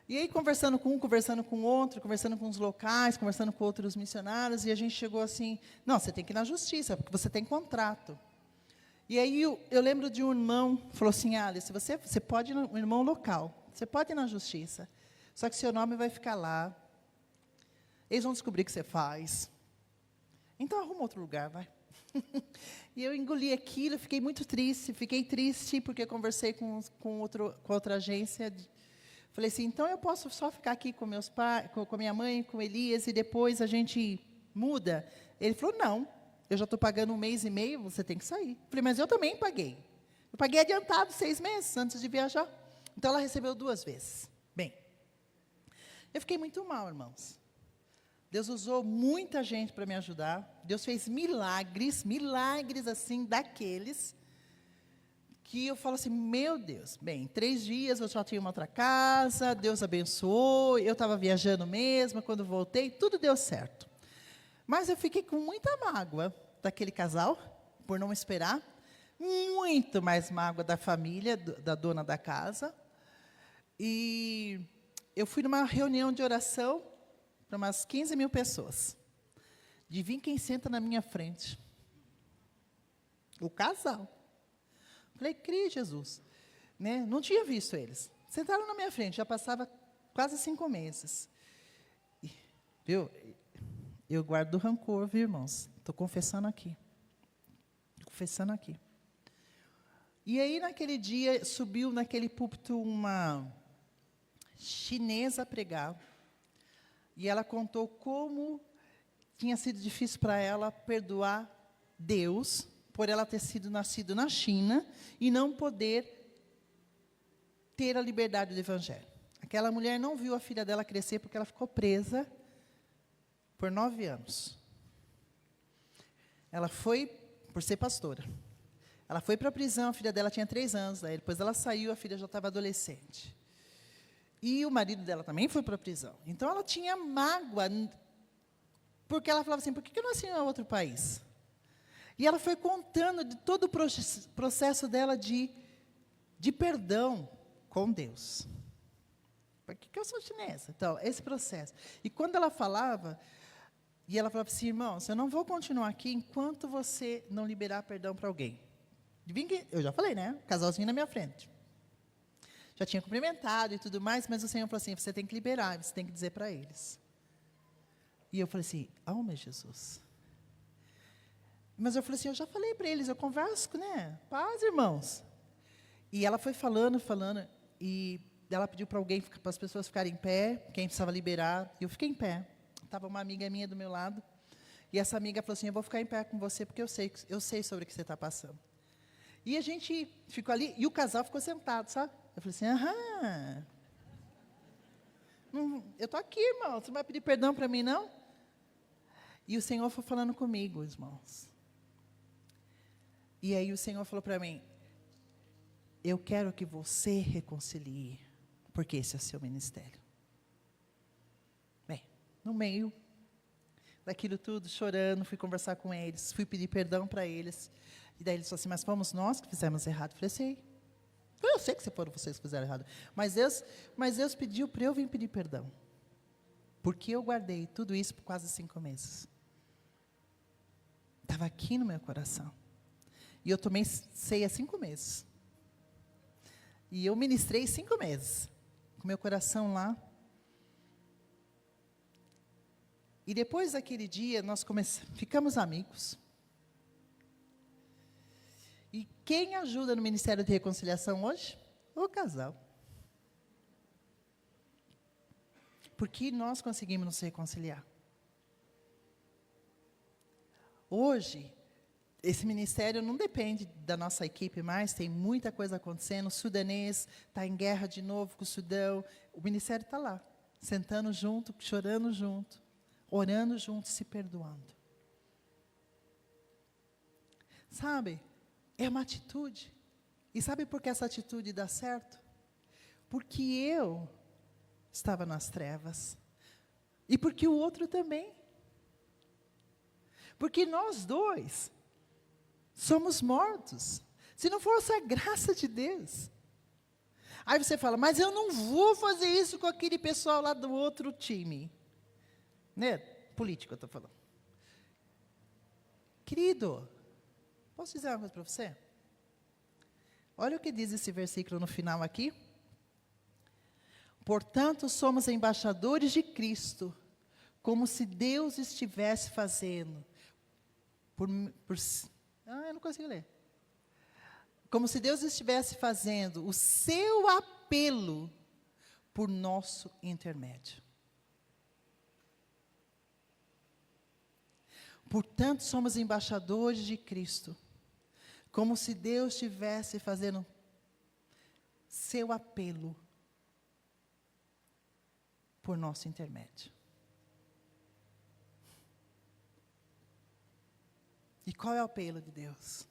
E aí, conversando com um, conversando com outro, conversando com os locais, conversando com outros missionários, e a gente chegou assim, não, você tem que ir na justiça, porque você tem contrato. E aí, eu lembro de um irmão, falou assim, Alice, você pode ir, um irmão local, você pode ir na justiça, só que seu nome vai ficar lá, eles vão descobrir o que você faz. Então, arruma outro lugar, vai. E eu engoli aquilo, fiquei muito triste, porque conversei com outra agência. Falei assim, então eu posso só ficar aqui com meus pais, com minha mãe, com Elias, e depois a gente muda? Ele falou, não, eu já estou pagando 1 mês e meio, você tem que sair. Falei, mas eu também paguei. Eu paguei adiantado 6 meses antes de viajar. Então ela recebeu 2 vezes. Bem, eu fiquei muito mal, irmãos. Deus usou muita gente para me ajudar. Deus fez milagres assim, daqueles, que eu falo assim, meu Deus, bem, em 3 dias eu já tinha uma outra casa, Deus abençoou, eu estava viajando mesmo, quando voltei, tudo deu certo. Mas eu fiquei com muita mágoa daquele casal, por não esperar, muito mais mágoa da família, da dona da casa. E eu fui numa reunião de oração, para umas 15 mil pessoas. Adivinha quem senta na minha frente? O casal. Falei, crie Jesus. Né? Não tinha visto eles. Sentaram na minha frente, já passava quase 5 meses. Viu? Eu guardo rancor, viu, irmãos? Estou confessando aqui. Confessando aqui. E aí, naquele dia, subiu naquele púlpito uma chinesa a pregar. E ela contou como tinha sido difícil para ela perdoar Deus, por ela ter sido nascido na China e não poder ter a liberdade do Evangelho. Aquela mulher não viu a filha dela crescer porque ela ficou presa por 9 anos. Ela foi, por ser pastora, ela foi para a prisão, a filha dela tinha 3 anos, daí depois ela saiu, a filha já estava adolescente. E o marido dela também foi para a prisão. Então, ela tinha mágoa, porque ela falava assim, por que eu não assino em outro país? E ela foi contando de todo o processo dela de perdão com Deus. Por que eu sou chinesa? Então, esse processo. E quando ela falava assim, irmãos, eu não vou continuar aqui enquanto você não liberar perdão para alguém. Eu já falei, né? Casalzinho na minha frente. Já tinha cumprimentado e tudo mais, mas o Senhor falou assim, você tem que liberar, você tem que dizer para eles. E eu falei assim, meu Jesus. Mas eu falei assim, eu já falei para eles, eu converso, né? Paz, irmãos. E ela foi falando, e ela pediu para as pessoas ficarem em pé, quem precisava liberar, e eu fiquei em pé. Estava uma amiga minha do meu lado, e essa amiga falou assim, eu vou ficar em pé com você, porque eu sei sobre o que você está passando. E a gente ficou ali, e o casal ficou sentado, sabe? Eu falei assim, eu estou aqui, irmão, você não vai pedir perdão para mim, não? E o Senhor foi falando comigo, irmãos. E aí o Senhor falou para mim, eu quero que você reconcilie, porque esse é o seu ministério. Bem, no meio daquilo tudo, chorando, fui conversar com eles, fui pedir perdão para eles. E daí eles falaram assim, mas fomos nós que fizemos errado. Eu falei, sei. Eu sei que foram vocês que fizeram errado. Mas Deus pediu para eu vir pedir perdão. Porque eu guardei tudo isso por quase 5 meses. Estava aqui no meu coração. E eu tomei ceia 5 meses. E eu ministrei 5 meses. Com meu coração lá. E depois daquele dia, nós ficamos amigos. E quem ajuda no Ministério de Reconciliação hoje? O casal. Porque nós conseguimos nos reconciliar. Hoje, esse ministério não depende da nossa equipe mais, tem muita coisa acontecendo. O sudanês está em guerra de novo com o Sudão. O ministério está lá, sentando junto, chorando junto, orando junto, se perdoando. Sabe, é uma atitude. E sabe por que essa atitude dá certo? Porque eu estava nas trevas. E porque o outro também. Porque nós dois somos mortos. Se não fosse a graça de Deus. Aí você fala, mas eu não vou fazer isso com aquele pessoal lá do outro time. Né? Político, eu estou falando. Querido, posso dizer uma coisa para você? Olha o que diz esse versículo no final aqui. Portanto, somos embaixadores de Cristo, como se Deus estivesse fazendo. Eu não consigo ler. Como se Deus estivesse fazendo o seu apelo por nosso intermédio. Portanto, somos embaixadores de Cristo, como se Deus estivesse fazendo seu apelo por nosso intermédio. E qual é o apelo de Deus?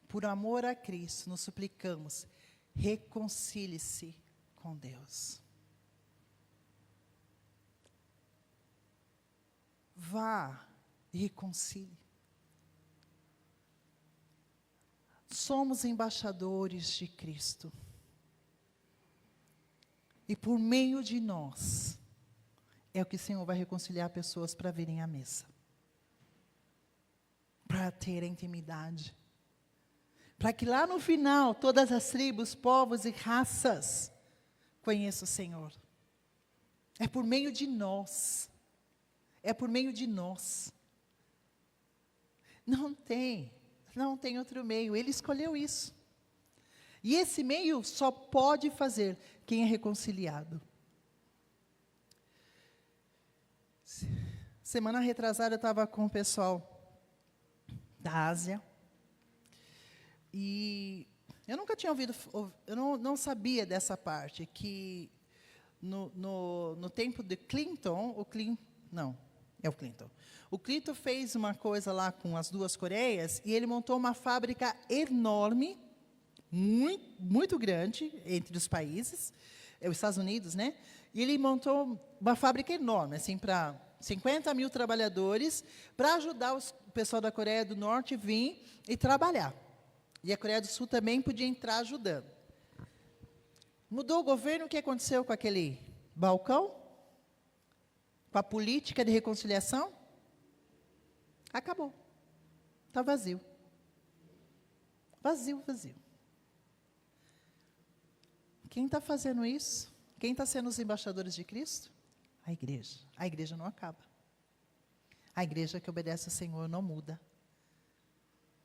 Por amor a Cristo, nos suplicamos, reconcilie-se com Deus. Vá e reconcilie. Somos embaixadores de Cristo. E por meio de nós, é o que o Senhor vai reconciliar pessoas para virem à mesa. Para ter a intimidade. Para que lá no final, todas as tribos, povos e raças conheçam o Senhor. É por meio de nós. É por meio de nós. Não tem outro meio. Ele escolheu isso. E esse meio só pode fazer quem é reconciliado. Semana retrasada eu estava com o pessoal da Ásia. E eu nunca tinha ouvido, eu não sabia dessa parte, que no tempo de Clinton, o Clinton fez uma coisa lá com as duas Coreias, e ele montou uma fábrica enorme, muito grande, entre os países, os Estados Unidos, né? E ele montou uma fábrica enorme, assim, para 50 mil trabalhadores, para ajudar o pessoal da Coreia do Norte a vir e trabalhar. E a Coreia do Sul também podia entrar ajudando. Mudou o governo, o que aconteceu com aquele balcão? Com a política de reconciliação? Acabou. Está vazio. Vazio. Quem está fazendo isso? Quem está sendo os embaixadores de Cristo? A igreja. A igreja não acaba. A igreja que obedece ao Senhor não muda.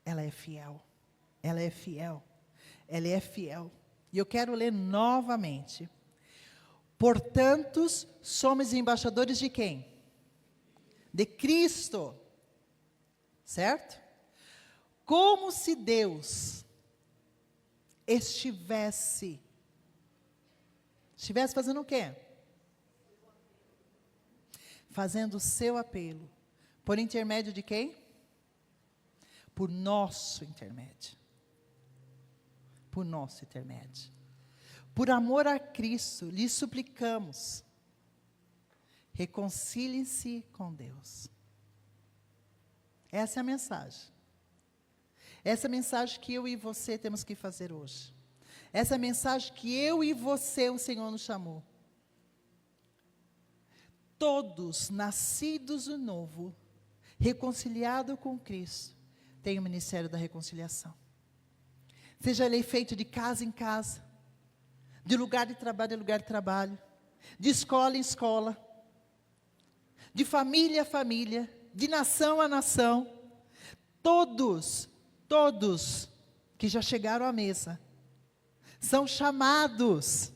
Ela é fiel. Ela é fiel. Ela é fiel. E eu quero ler novamente. Portanto, somos embaixadores de quem? De Cristo. Certo? Como se Deus estivesse fazendo o quê? Fazendo o seu apelo. Por intermédio de quem? Por nosso intermédio. Por nosso intermédio. Por amor a Cristo, lhe suplicamos, reconciliem-se com Deus. Essa é a mensagem. Essa é a mensagem que eu e você temos que fazer hoje. Essa é a mensagem que eu e você, o Senhor nos chamou. Todos nascidos de novo, reconciliados com Cristo, têm o ministério da reconciliação. Seja ele feito de casa em casa, de lugar de trabalho em lugar de trabalho, de escola em escola, de família a família, de nação a nação. Todos Todos que já chegaram à mesa são chamados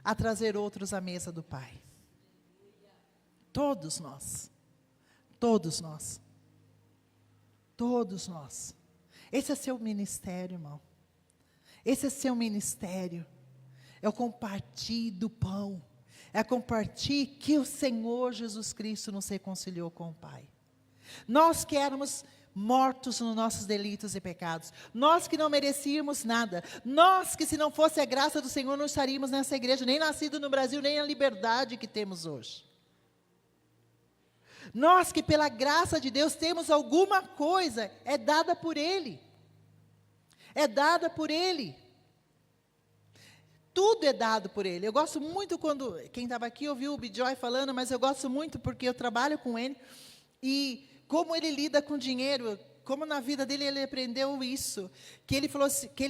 a trazer outros à mesa do Pai. Todos nós. Todos nós. Todos nós. Esse é seu ministério, irmão. Esse é seu ministério. É o compartilhar do pão. É compartilhar que o Senhor Jesus Cristo nos reconciliou com o Pai. Nós que éramos mortos nos nossos delitos e pecados. Nós que não merecíamos nada. Nós que, se não fosse a graça do Senhor, não estaríamos nessa igreja, nem nascido no Brasil, nem a liberdade que temos hoje. Nós que, pela graça de Deus, temos alguma coisa, é dada por Ele. É dada por Ele. Tudo é dado por Ele. Eu gosto muito quando, quem estava aqui ouviu o Bijoy falando, mas eu gosto muito porque eu trabalho com ele, e como ele lida com dinheiro, como na vida dele ele aprendeu isso, que ele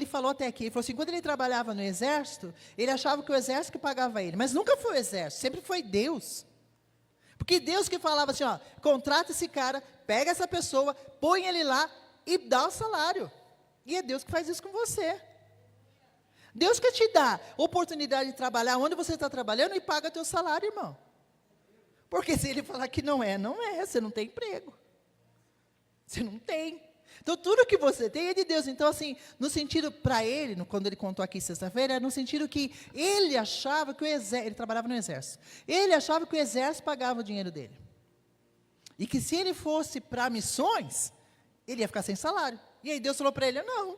falou até aqui, ele falou assim, quando ele trabalhava no exército, ele achava que o exército que pagava ele, mas nunca foi o exército, sempre foi Deus. Porque Deus que falava assim, ó, contrata esse cara, pega essa pessoa, põe ele lá e dá o salário. E é Deus que faz isso com você. Deus que te dá oportunidade de trabalhar onde você está trabalhando e paga teu salário, irmão. Porque se ele falar que não é, você não tem emprego. Você não tem. Então, tudo que você tem é de Deus. Então, assim, no sentido, para ele, quando ele contou aqui sexta-feira, é no sentido que ele achava que o exército, ele trabalhava no exército, ele achava que o exército pagava o dinheiro dele. E que se ele fosse para missões, ele ia ficar sem salário. E aí Deus falou para ele, não,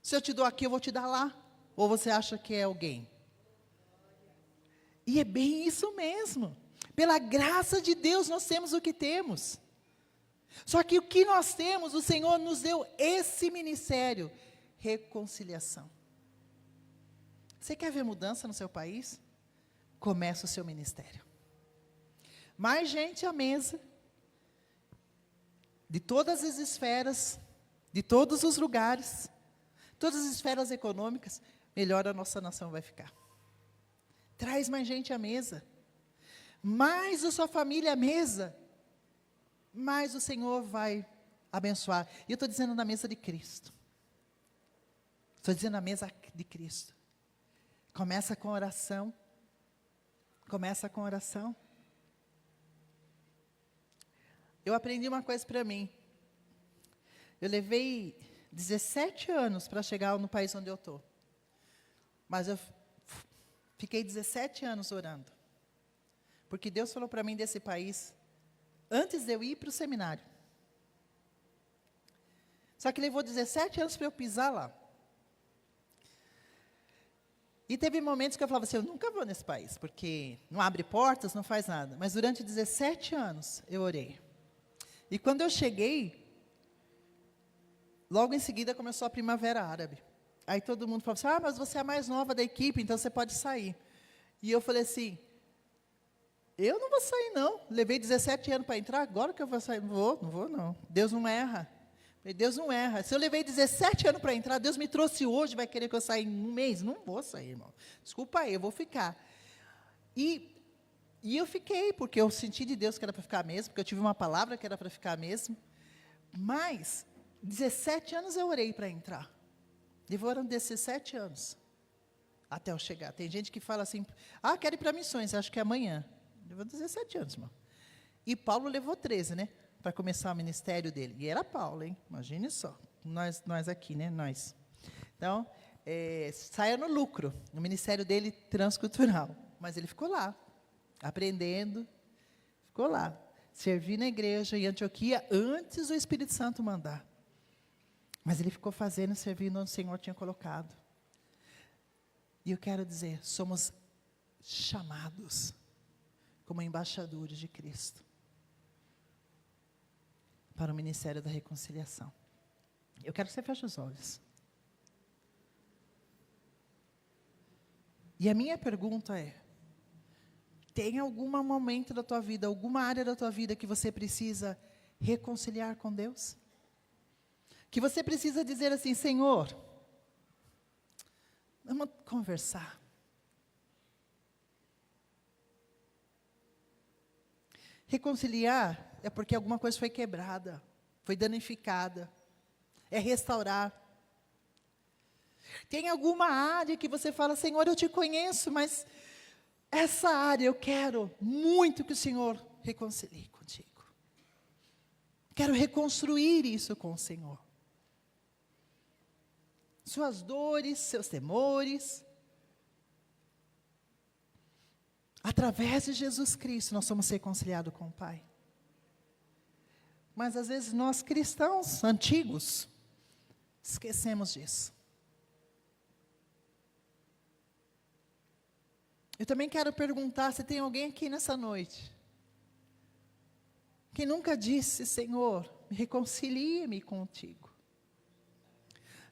se eu te dou aqui, eu vou te dar lá. Ou você acha que é alguém? E é bem isso mesmo. Pela graça de Deus, nós temos o que temos. Só que o que nós temos, o Senhor nos deu esse ministério, reconciliação. Você quer ver mudança no seu país? Começa o seu ministério. Mais gente à mesa, de todas as esferas, de todos os lugares, todas as esferas econômicas, melhor a nossa nação vai ficar. Traz mais gente à mesa. Mais a sua família à mesa, mais o Senhor vai abençoar. E eu estou dizendo na mesa de Cristo. Estou dizendo na mesa de Cristo. Começa com oração. Começa com oração. Eu aprendi uma coisa para mim. Eu levei 17 anos para chegar no país onde eu estou. Mas eu fiquei 17 anos orando. Porque Deus falou para mim desse país, antes de eu ir para o seminário. Só que levou 17 anos para eu pisar lá. E teve momentos que eu falava assim, eu nunca vou nesse país, porque não abre portas, não faz nada. Mas durante 17 anos eu orei. E quando eu cheguei, logo em seguida começou a Primavera Árabe. Aí todo mundo falou assim, mas você é a mais nova da equipe, então você pode sair. E eu falei assim, eu não vou sair não, levei 17 anos para entrar, agora que eu vou sair, não vou não, Deus não erra, Deus não erra, se eu levei 17 anos para entrar, Deus me trouxe hoje, vai querer que eu saia em um mês? Não vou sair, irmão, desculpa aí, eu vou ficar. E eu fiquei, porque eu senti de Deus que era para ficar mesmo, porque eu tive uma palavra que era para ficar mesmo, mas 17 anos eu orei para entrar, devoram 17 anos, até eu chegar. Tem gente que fala assim, quero ir para missões, acho que é amanhã. Levou 17 anos, irmão. E Paulo levou 13, né? Para começar o ministério dele. E era Paulo, hein? Imagine só. Nós aqui, né? Nós. Então, saia no lucro. O ministério dele transcultural. Mas ele ficou lá, aprendendo. Ficou lá. Servindo na igreja em Antioquia antes do Espírito Santo mandar. Mas ele ficou fazendo, servindo onde o Senhor tinha colocado. E eu quero dizer, somos chamados como embaixadores de Cristo para o ministério da reconciliação. Eu quero que você feche os olhos. E a minha pergunta é, tem algum momento da tua vida, alguma área da tua vida que você precisa reconciliar com Deus? Que você precisa dizer assim, Senhor, vamos conversar. Reconciliar é porque alguma coisa foi quebrada, foi danificada. é restaurar. Tem alguma área que você fala, Senhor, eu te conheço, mas essa área eu quero muito que o Senhor reconcilie contigo. Quero reconstruir isso com o Senhor. Suas dores, seus temores. Através de Jesus Cristo, nós somos reconciliados com o Pai. Mas às vezes nós cristãos antigos, esquecemos disso. Eu também quero perguntar se tem alguém aqui nessa noite que nunca disse, Senhor, reconcilie-me contigo.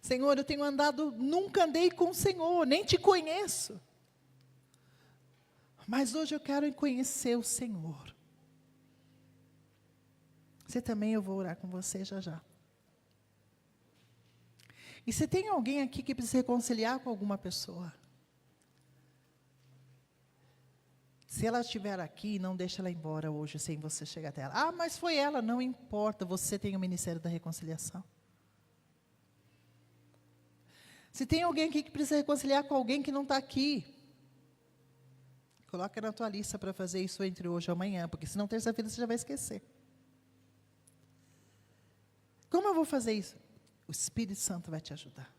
Senhor, eu tenho andado, nunca andei com o Senhor, nem te conheço. Mas hoje eu quero conhecer o Senhor. Você também, eu vou orar com você já já. E se tem alguém aqui que precisa reconciliar com alguma pessoa, se ela estiver aqui, não deixe ela embora hoje sem você chegar até ela. Ah, mas foi ela, não importa, você tem o ministério da reconciliação. Se tem alguém aqui que precisa reconciliar com alguém que não está aqui, coloca na tua lista para fazer isso entre hoje e amanhã, porque senão terça-feira você já vai esquecer. Como eu vou fazer isso? O Espírito Santo vai te ajudar.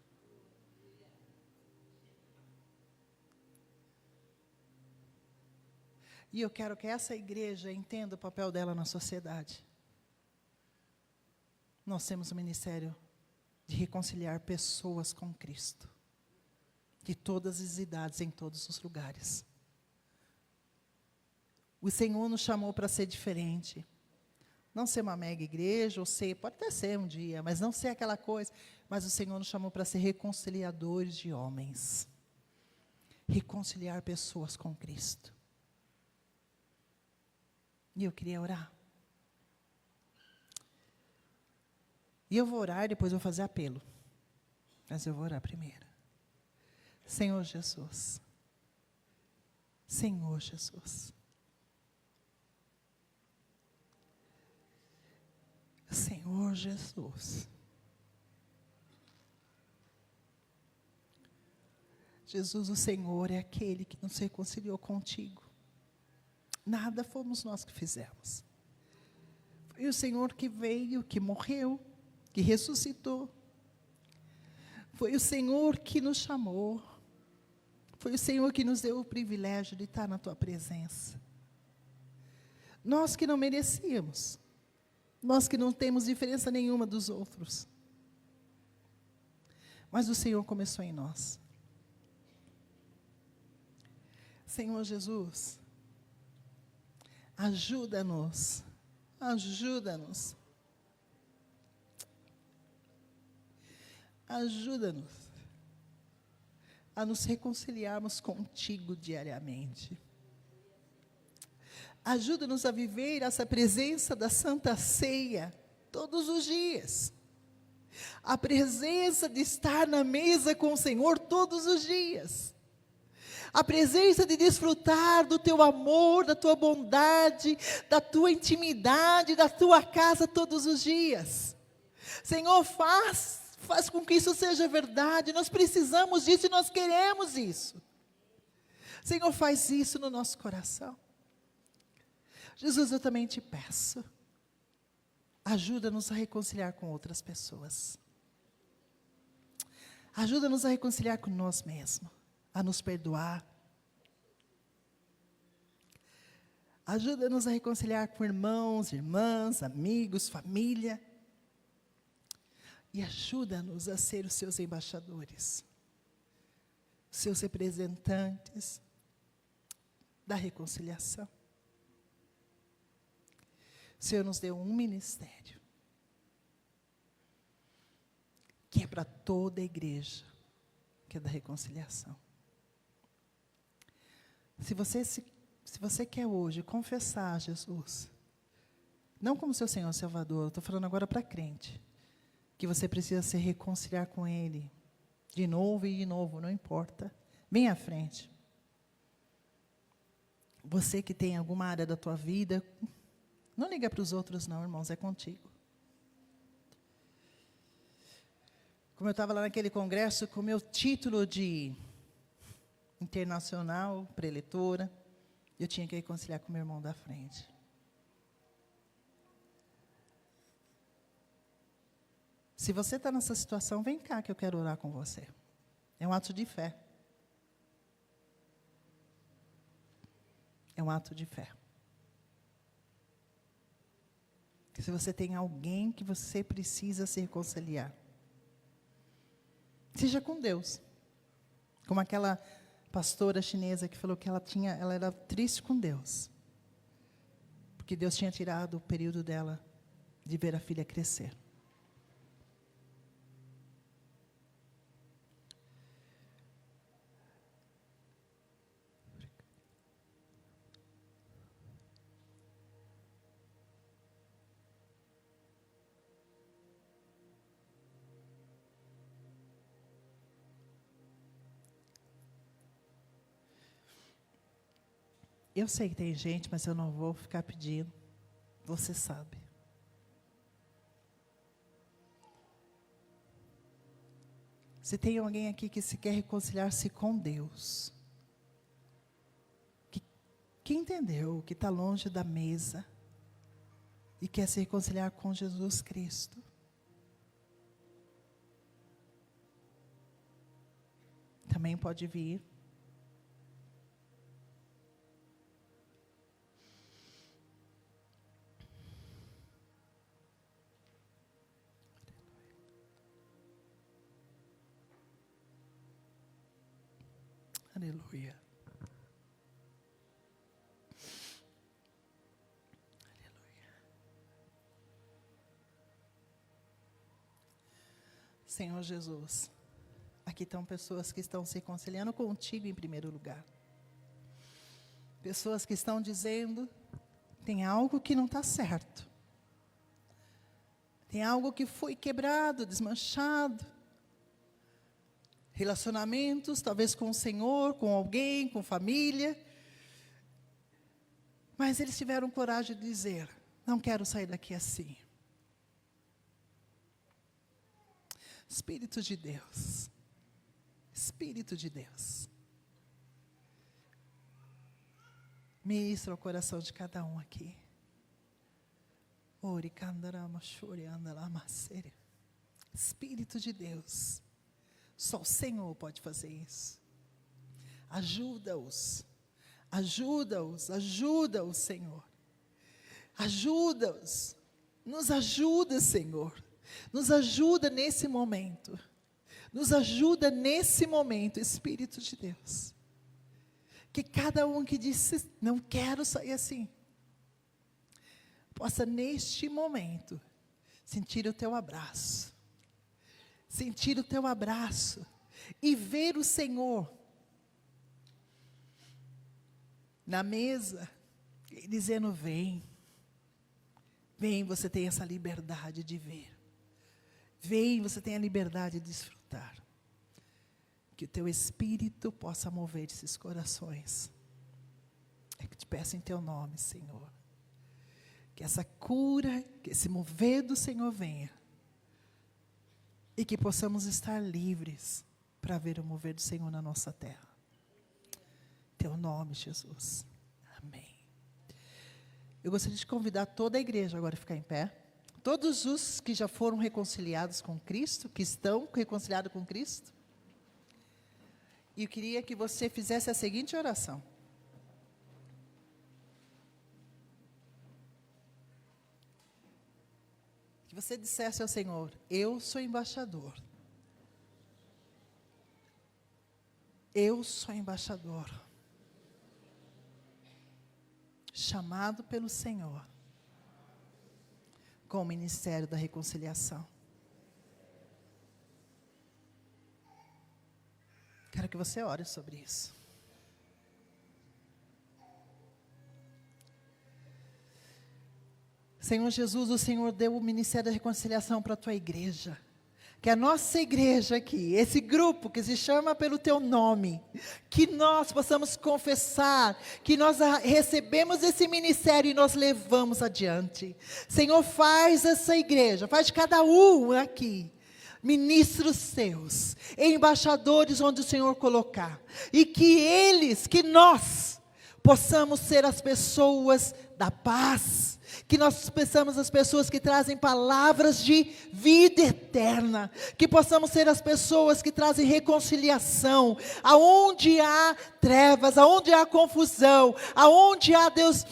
E eu quero que essa igreja entenda o papel dela na sociedade. Nós temos o ministério de reconciliar pessoas com Cristo. De todas as idades, em todos os lugares. O Senhor nos chamou para ser diferente. Não ser uma mega igreja, ou ser, pode até ser um dia, mas não ser aquela coisa. Mas o Senhor nos chamou para ser reconciliadores de homens. Reconciliar pessoas com Cristo. E eu queria orar. E eu vou orar e depois vou fazer apelo. Mas eu vou orar primeiro. Senhor Jesus. Senhor Jesus. Senhor Jesus. Jesus, o Senhor é aquele que nos reconciliou contigo. Nada fomos nós que fizemos. Foi o Senhor que veio, que morreu, que ressuscitou. Foi o Senhor que nos chamou. Foi o Senhor que nos deu o privilégio de estar na tua presença. Nós que não merecíamos. Nós que não temos diferença nenhuma dos outros. Mas o Senhor começou em nós. Senhor Jesus, ajuda-nos, ajuda-nos, ajuda-nos a nos reconciliarmos contigo diariamente. Ajuda-nos a viver essa presença da Santa Ceia todos os dias. A presença de estar na mesa com o Senhor todos os dias. A presença de desfrutar do teu amor, da tua bondade, da tua intimidade, da tua casa todos os dias. Senhor, faz com que isso seja verdade. Nós precisamos disso e nós queremos isso. Senhor, faz isso no nosso coração. Jesus, eu também te peço. Ajuda-nos a reconciliar com outras pessoas. Ajuda-nos a reconciliar com nós mesmos. A nos perdoar. Ajuda-nos a reconciliar com irmãos, irmãs, amigos, família. E ajuda-nos a ser os seus embaixadores, os seus representantes da reconciliação. O Senhor nos deu um ministério, que é para toda a igreja, que é da reconciliação. Se você quer hoje confessar Jesus, não como seu Senhor e Salvador, eu estou falando agora para crente, que você precisa se reconciliar com Ele, de novo e de novo, não importa, vem à frente. Você que tem alguma área da tua vida, não liga para os outros não, irmãos, é contigo. Como eu estava lá naquele congresso com o meu título de internacional, preletora, eu tinha que reconciliar com meu irmão da frente. Se você está nessa situação, vem cá que eu quero orar com você. É um ato de fé. É um ato de fé. Se você tem alguém que você precisa se reconciliar, seja com Deus. Como aquela pastora chinesa que falou que ela era triste com Deus. Porque Deus tinha tirado o período dela de ver a filha crescer. Eu sei que tem gente, mas eu não vou ficar pedindo. Você sabe. Se tem alguém aqui que se quer reconciliar-se com Deus, que entendeu que está longe da mesa e quer se reconciliar com Jesus Cristo, também pode vir. Aleluia. Aleluia. Senhor Jesus, aqui estão pessoas que estão se reconciliando contigo em primeiro lugar. Pessoas que estão dizendo, tem algo que não está certo. Tem algo que foi quebrado, desmanchado. Relacionamentos, talvez com o Senhor, com alguém, com família. Mas eles tiveram coragem de dizer, não quero sair daqui assim. Espírito de Deus. Espírito de Deus. Ministra o coração de cada um aqui. Espírito de Deus. Só o Senhor pode fazer isso. Ajuda-os. Ajuda-os. Ajuda-os, Senhor. Ajuda-os. Nos ajuda, Senhor. Nos ajuda nesse momento. Nos ajuda nesse momento, Espírito de Deus. Que cada um que disse, não quero sair assim, possa neste momento sentir o teu abraço. Sentir o teu abraço e ver o Senhor na mesa, dizendo, vem, você tem essa liberdade de ver, vem, você tem a liberdade de desfrutar, que o teu Espírito possa mover esses corações, é que te peço em teu nome, Senhor, que essa cura, que esse mover do Senhor venha, e que possamos estar livres para ver o mover do Senhor na nossa terra. Teu nome, Jesus. Amém. Eu gostaria de convidar toda a igreja agora a ficar em pé. Todos os que já foram reconciliados com Cristo, que estão reconciliados com Cristo. E eu queria que você fizesse a seguinte oração. Que você dissesse ao Senhor, eu sou embaixador. Eu sou embaixador. Chamado pelo Senhor. Com o ministério da reconciliação. Quero que você ore sobre isso. Senhor Jesus, o Senhor deu o ministério da reconciliação para a tua igreja. Que a nossa igreja aqui, esse grupo que se chama pelo teu nome, que nós possamos confessar, que nós recebemos esse ministério e nós levamos adiante. Senhor, faz essa igreja, faz de cada um aqui, ministros seus, embaixadores onde o Senhor colocar, e que nós possamos ser as pessoas da paz, que nós possamos as pessoas que trazem palavras de vida eterna, que possamos ser as pessoas que trazem reconciliação, aonde há trevas, aonde há confusão, aonde há, Deus,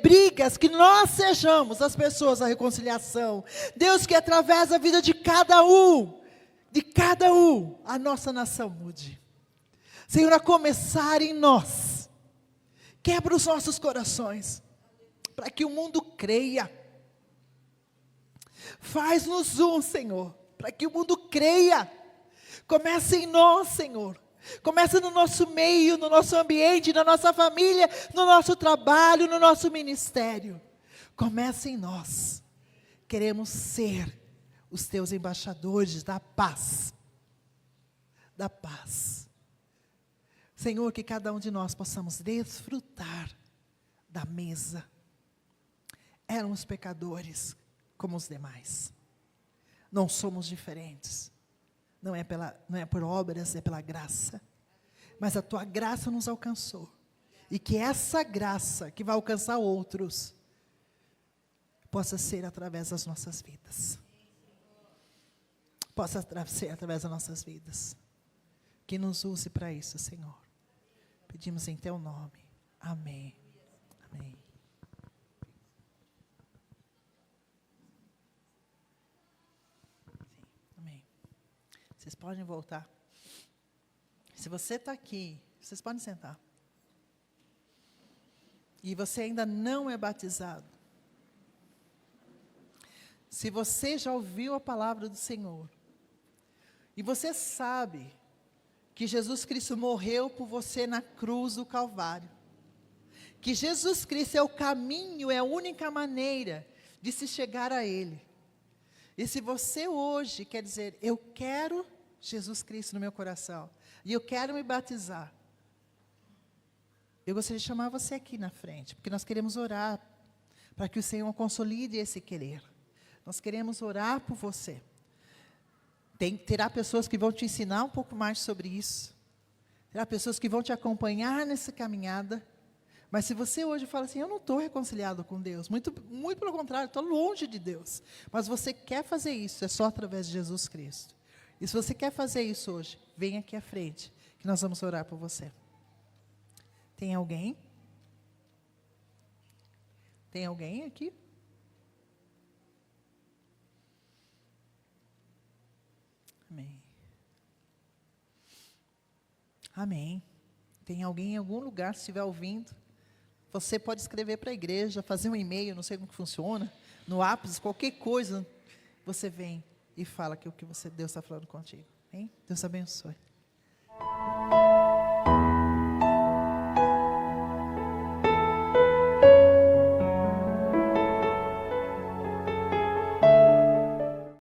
brigas, que nós sejamos as pessoas da reconciliação. Deus, que através da vida de cada um, a nossa nação mude. Senhor, a começar em nós, quebra os nossos corações, para que o mundo creia. Faz-nos um, Senhor, para que o mundo creia. Comece em nós, Senhor. Comece no nosso meio, no nosso ambiente, na nossa família, no nosso trabalho, no nosso ministério. Comece em nós. Queremos ser os teus embaixadores da paz. Da paz. Senhor, que cada um de nós possamos desfrutar da mesa. Éramos pecadores como os demais. Não somos diferentes. Não é por obras, é pela graça. Mas a tua graça nos alcançou. E que essa graça que vai alcançar outros possa ser através das nossas vidas. Possa ser através das nossas vidas. Que nos use para isso, Senhor. Pedimos em teu nome. Amém. Amém. Vocês podem voltar. Se você está aqui, vocês podem sentar. E você ainda não é batizado. Se você já ouviu a palavra do Senhor, e você sabe que Jesus Cristo morreu por você na cruz do Calvário, que Jesus Cristo é o caminho, é a única maneira de se chegar a Ele. E se você hoje quer dizer, eu quero Jesus Cristo no meu coração, e eu quero me batizar, eu gostaria de chamar você aqui na frente, porque nós queremos orar, para que o Senhor consolide esse querer. Nós queremos orar por você. Terá pessoas que vão te ensinar um pouco mais sobre isso, terá pessoas que vão te acompanhar nessa caminhada, mas se você hoje fala assim, eu não estou reconciliado com Deus, muito pelo contrário, estou longe de Deus, mas você quer fazer isso, é só através de Jesus Cristo. E se você quer fazer isso hoje, vem aqui à frente, que nós vamos orar por você. Tem alguém? Tem alguém aqui? Amém. Amém. Tem alguém em algum lugar, se estiver ouvindo, você pode escrever para a igreja, fazer um e-mail, não sei como que funciona, no Apps, qualquer coisa, você vem e fala que o que Deus está falando contigo. Hein? Deus abençoe.